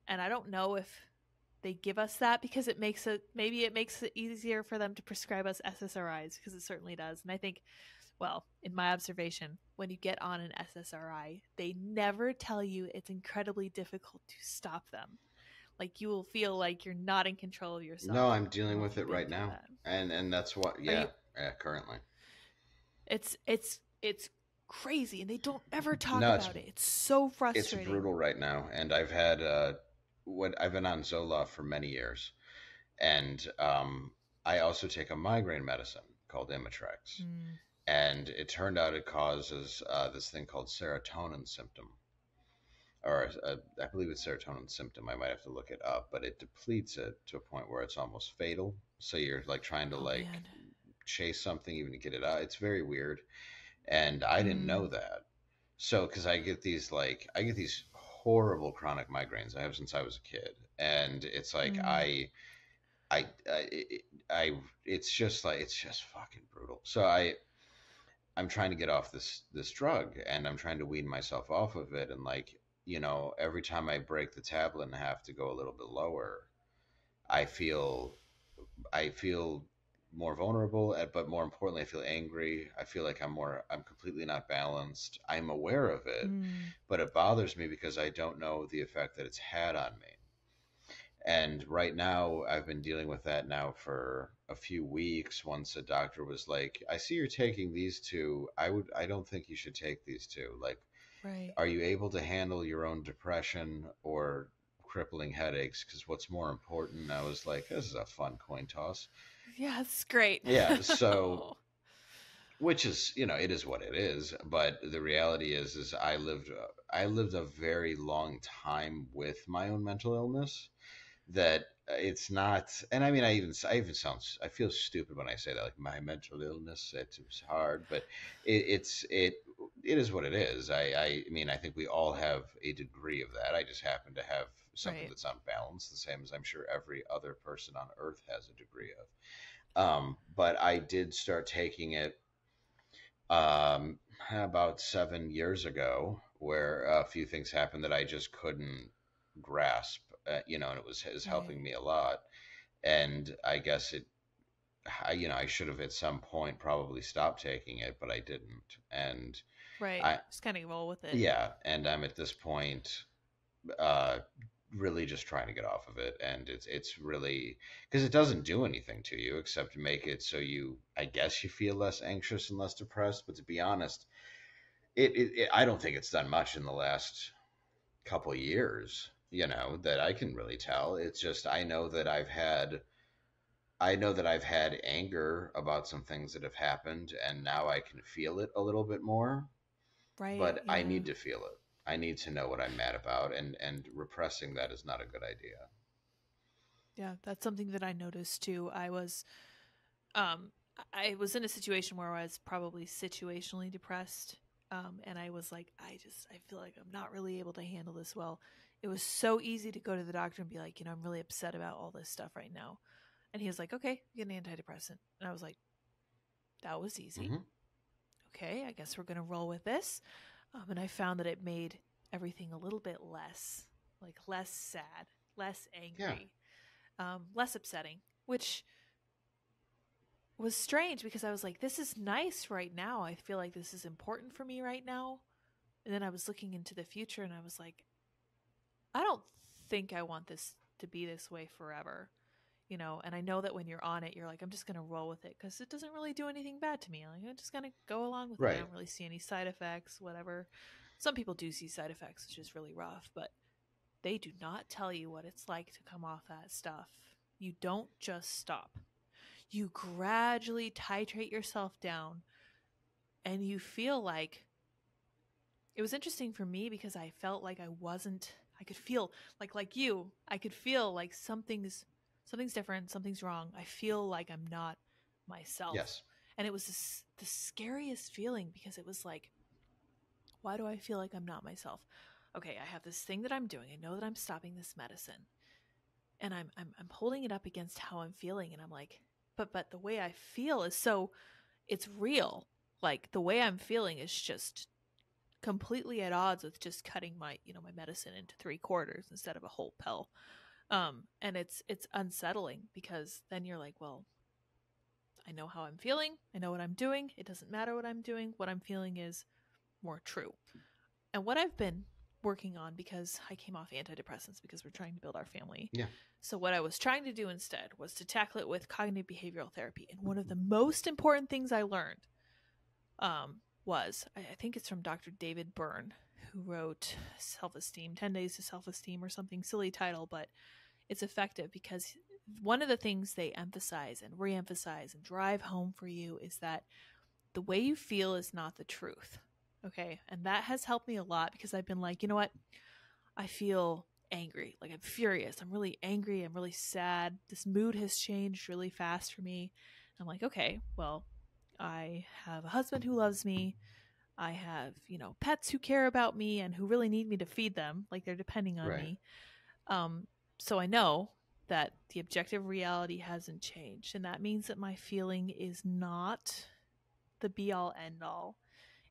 And I don't know if they give us that because maybe it makes it easier for them to prescribe us SSRIs, because it certainly does. And I think, well, in my observation, when you get on an SSRI, they never tell you it's incredibly difficult to stop them. Like, you will feel like you're not in control of No, yourself. I'm I don't dealing know if with you've it been right through now, that. and that's what. Are Yeah, you? yeah. Currently, It's crazy, and they don't ever talk no, it's about it. It's so it's frustrating. brutal right now, and I've had what I've been on Zoloft for many years, and I also take a migraine medicine called Imitrex, Mm. and it turned out it causes this thing called serotonin symptom, or I believe it's serotonin symptom. I might have to look it up, but it depletes it to a point where it's almost fatal. So you're like trying to Oh like man. chase something even to get it out. It's very weird, and I didn't Mm. know that. So because I get these horrible chronic migraines I have since I was a kid, and it's like Mm. I it's just like it's just fucking brutal. So I'm trying to get off this drug, and I'm trying to wean myself off of it, and like every time I break the tablet and have to go a little bit lower, I feel I feel more vulnerable, but more importantly, I feel angry. I feel like I'm completely not balanced. I'm aware of it, Mm. but it bothers me because I don't know the effect that it's had on me. And right now, I've been dealing with that now for a few weeks. Once a doctor was like, "I see you're taking these two. I don't think you should take these two. Like, Right. are you able to handle your own depression or crippling headaches? Because what's more important?" I was like, "This is a fun coin toss." Yeah, it's great. Yeah. So, Oh. which is, it is what it is. But the reality is I lived a very long time with my own mental illness, that it's not. And I mean, I feel stupid when I say that, like my mental illness, it's hard, but it is what it is. I mean, I think we all have a degree of that. I just happen to have something Right. that's unbalanced, the same as I'm sure every other person on earth has a degree of. But I did start taking it about 7 years ago, where a few things happened that I just couldn't grasp, and it was Right. helping me a lot. And I guess I should have at some point probably stopped taking it, but I didn't. And Right. I, Just kind of roll with it. yeah, and I'm at this point, uh, really just trying to get off of it. And it's really because it doesn't do anything to you except make it so I guess you feel less anxious and less depressed. But to be honest, I don't think it's done much in the last couple of years, that I can really tell. It's just I know that I've had anger about some things that have happened, and now I can feel it a little bit more, Right. but I Yeah. need to feel it. I need to know what I'm mad about, and repressing that is not a good idea. Yeah. That's something that I noticed too. Um, I was in a situation where I was probably situationally depressed. And I was like, I feel like I'm not really able to handle this well. It was so easy to go to the doctor and be like, I'm really upset about all this stuff right now. And he was like, okay, get an antidepressant. And I was like, that was easy. Hmm. Okay, I guess we're going to roll with this. And I found that it made everything a little bit less sad, less Yeah, angry, less upsetting, which was strange because I was like, this is nice right now. I feel like this is important for me right now. And then I was looking into the future and I was like, I don't think I want this to be this way forever. And I know that when you're on it, you're like, I'm just going to roll with it because it doesn't really do anything bad to me. Like, I'm just going to go along with it. I right. don't really see any side effects, whatever. Some people do see side effects, which is really rough, but they do not tell you what it's like to come off that stuff. You don't just stop. You gradually titrate yourself down and you feel like it was interesting for me because I felt like I wasn't I could feel like you. I could feel like something's different, something's wrong. I feel like I'm not myself. Yes. And it was the scariest feeling because it was like, why do I feel like I'm not myself? Okay, I have this thing that I'm doing. I know that I'm stopping this medicine, and I'm holding it up against how I'm feeling, and I'm like, but the way I feel is so it's real. Like the way I'm feeling is just completely at odds with just cutting my my medicine into 3/4 instead of a whole pill. And it's unsettling because then you're like, well, I know how I'm feeling, I know what I'm doing, it doesn't matter what I'm doing, what I'm feeling is more true. And what I've been working on, because I came off antidepressants because we're trying to build our family. Yeah. So what I was trying to do instead was to tackle it with cognitive behavioral therapy. And one of the most important things I learned was, I think it's from Dr. David Byrne, who wrote Self-Esteem, 10 Days to Self-Esteem or something silly title, but it's effective because one of the things they emphasize and reemphasize and drive home for you is that the way you feel is not the truth. Okay. And that has helped me a lot because I've been like, you know what? I feel angry. Like I'm furious. I'm really angry. I'm really sad. This mood has changed really fast for me. I'm like, okay, well, I have a husband who loves me. I have, pets who care about me and who really need me to feed them. Like they're depending on Right. me. So I know that the objective reality hasn't changed. And that means that my feeling is not the be all end all.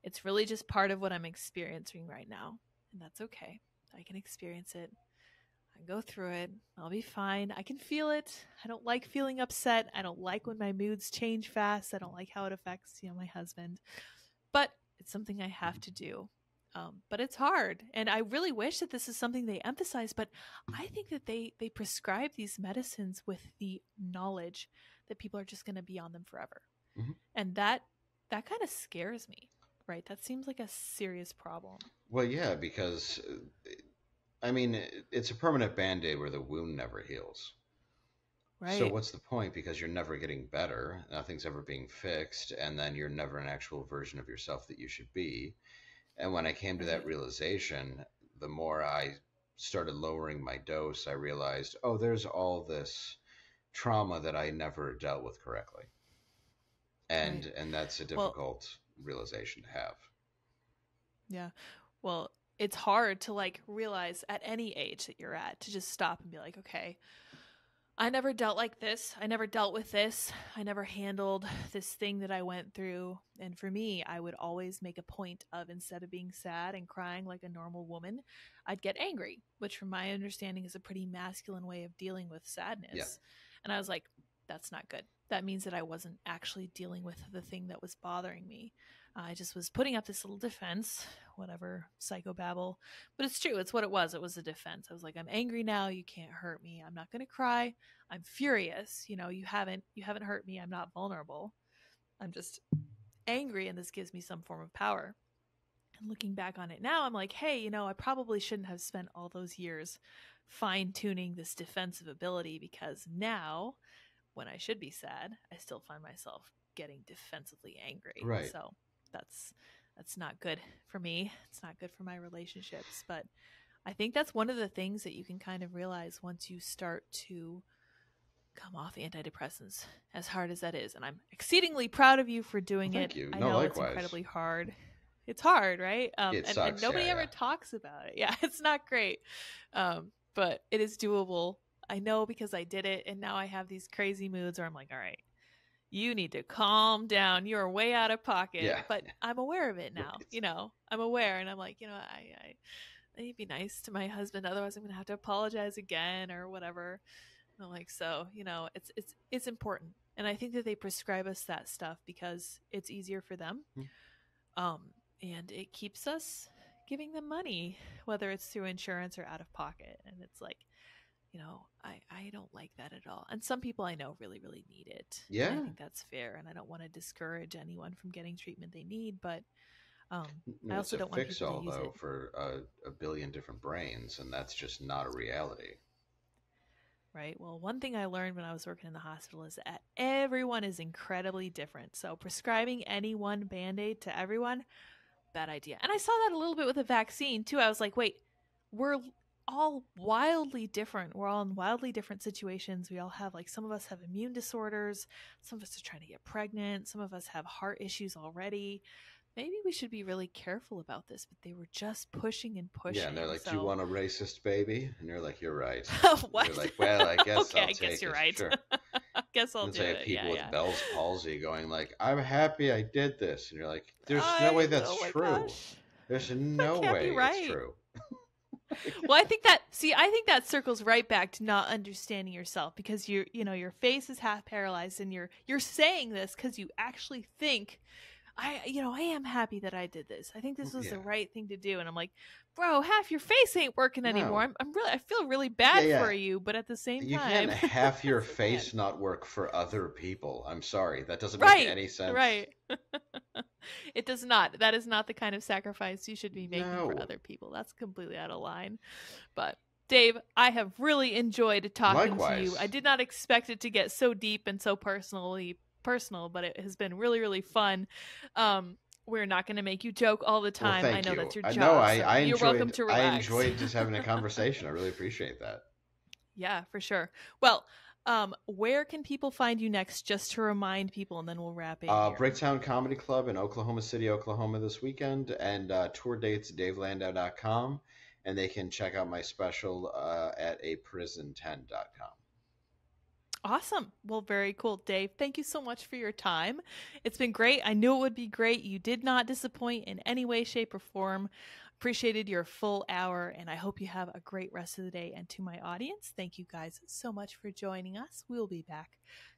It's really just part of what I'm experiencing right now. And that's okay. I can experience it. I can go through it. I'll be fine. I can feel it. I don't like feeling upset. I don't like when my moods change fast. I don't like how it affects, my husband. But it's something I have to do. But it's hard. And I really wish that this is something they emphasize, but I think that they prescribe these medicines with the knowledge that people are just going to be on them forever. Mm-hmm. And that kind of scares me, right? That seems like a serious problem. Well, yeah, because I mean, it's a permanent band-aid where the wound never heals. So Right. what's the point? Because you're never getting better, nothing's ever being fixed, and then you're never an actual version of yourself that you should be. And when I came to that Right. realization, the more I started lowering my dose, I realized, oh, there's all this trauma that I never dealt with correctly. Right. And that's a Well, difficult realization to have. yeah. Well, it's hard to like realize at any age that you're at to just stop and be like, okay, I never dealt like this. I never dealt with this. I never handled this thing that I went through. And for me, I would always make a point of, instead of being sad and crying like a normal woman, I'd get angry, which from my understanding is a pretty masculine way of dealing with Yeah. sadness. And I was like, that's not good. That means that I wasn't actually dealing with the thing that was bothering me. I just was putting up this little defense, whatever, psychobabble. But it's true. It's what it was. It was a defense. I was like, I'm angry now. You can't hurt me. I'm not going to cry. I'm furious. You haven't hurt me. I'm not vulnerable. I'm just angry, and this gives me some form of power. And looking back on it now, I'm like, hey, I probably shouldn't have spent all those years fine tuning this defensive ability, because now when I should be sad, I still find myself getting defensively angry. Right. So that's not good for me. It's not good for my relationships. But I think that's one of the things that you can kind of realize once you start to come off antidepressants, as hard as that is. And I'm exceedingly proud of you for Well, doing it. thank you. I No, know it's likewise. incredibly hard. It's hard, right? It And sucks. nobody Yeah, ever yeah. talks about it. Yeah, it's not great. But it is doable. I know because I did it, and now I have these crazy moods where I'm like, all right, you need to calm down. You're way out of pocket. Yeah. But I'm aware of it now. Right. I'm aware, and I'm like, I need to be nice to my husband, otherwise I'm gonna have to apologize again or whatever. And I'm like, so it's important, and I think that they prescribe us that stuff because it's easier for them, Hmm. um, and it keeps us giving them money, whether it's through insurance or out of pocket. And it's like, I don't like that at all. And some people I know really, really need it. And I Yeah. think that's fair. And I don't want to discourage anyone from getting treatment they need. But I No, it's also a don't want fix people to all, use though, it. for a billion different brains, and that's just not a reality. Right. Well, one thing I learned when I was working in the hospital is that everyone is incredibly different. So prescribing any one band aid to everyone, bad idea. And I saw that a little bit with the vaccine too. I was like, wait, we're all wildly different. We're all in wildly different situations. We all have, like, some of us have immune disorders. Some of us are trying to get pregnant. Some of us have heart issues already. Maybe we should be really careful about this, but they were just pushing and Yeah, and they're pushing. like, "Do you So, want a racist baby?" And you're like, "You're right." And what? you're like, "Well, I guess Okay, I'll I guess take you're it. right. Sure." I guess I'll And do they have it. people Yeah, with yeah. Bell's palsy going like, "I'm happy I did this," and you're like, "There's no way I that's Oh my true. gosh. There's That no can't be way it's right. true." Well, I think that circles right back to not understanding yourself, because your face is half paralyzed, and you're saying this because you actually think, I am happy that I did this. I think this was the Yeah. right thing to do. And I'm like, bro, half your face ain't working anymore. No. I feel really Yeah, bad for yeah. you, but at the same You can't time, have your I can't. face not work for other people. I'm sorry. That doesn't make Right, any sense. right. It does not. That is not the kind of sacrifice you should be making for No. other people. That's completely out of line. But Dave, I have really enjoyed talking to you. I Likewise. did not expect it to get so deep and so personal, but it has been really, really fun. We're not going to make you joke all the Well, time. I thank know you. that's your No, job, so you're welcome to I relax. enjoyed just having a conversation. I really appreciate that. Yeah, for sure. Well, where can people find you next, just to remind people, and then we'll wrap in here. Bricktown Comedy Club in Oklahoma City, Oklahoma this weekend, and tour dates davelandau.com, and they can check out my special at aprison10.com. Awesome. Well, very cool. Dave, thank you so much for your time. It's been great. I knew it would be great. You did not disappoint in any way, shape, or form. Appreciated your full hour, and I hope you have a great rest of the day. And to my audience, thank you guys so much for joining us. We'll be back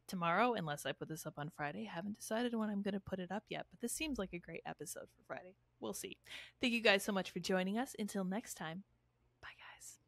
tomorrow, unless I put this up on Friday. Haven't decided when I'm going to put it up yet, but this seems like a great episode for Friday. We'll see. Thank you guys so much for joining us. Until next time, bye, guys.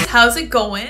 How's it going?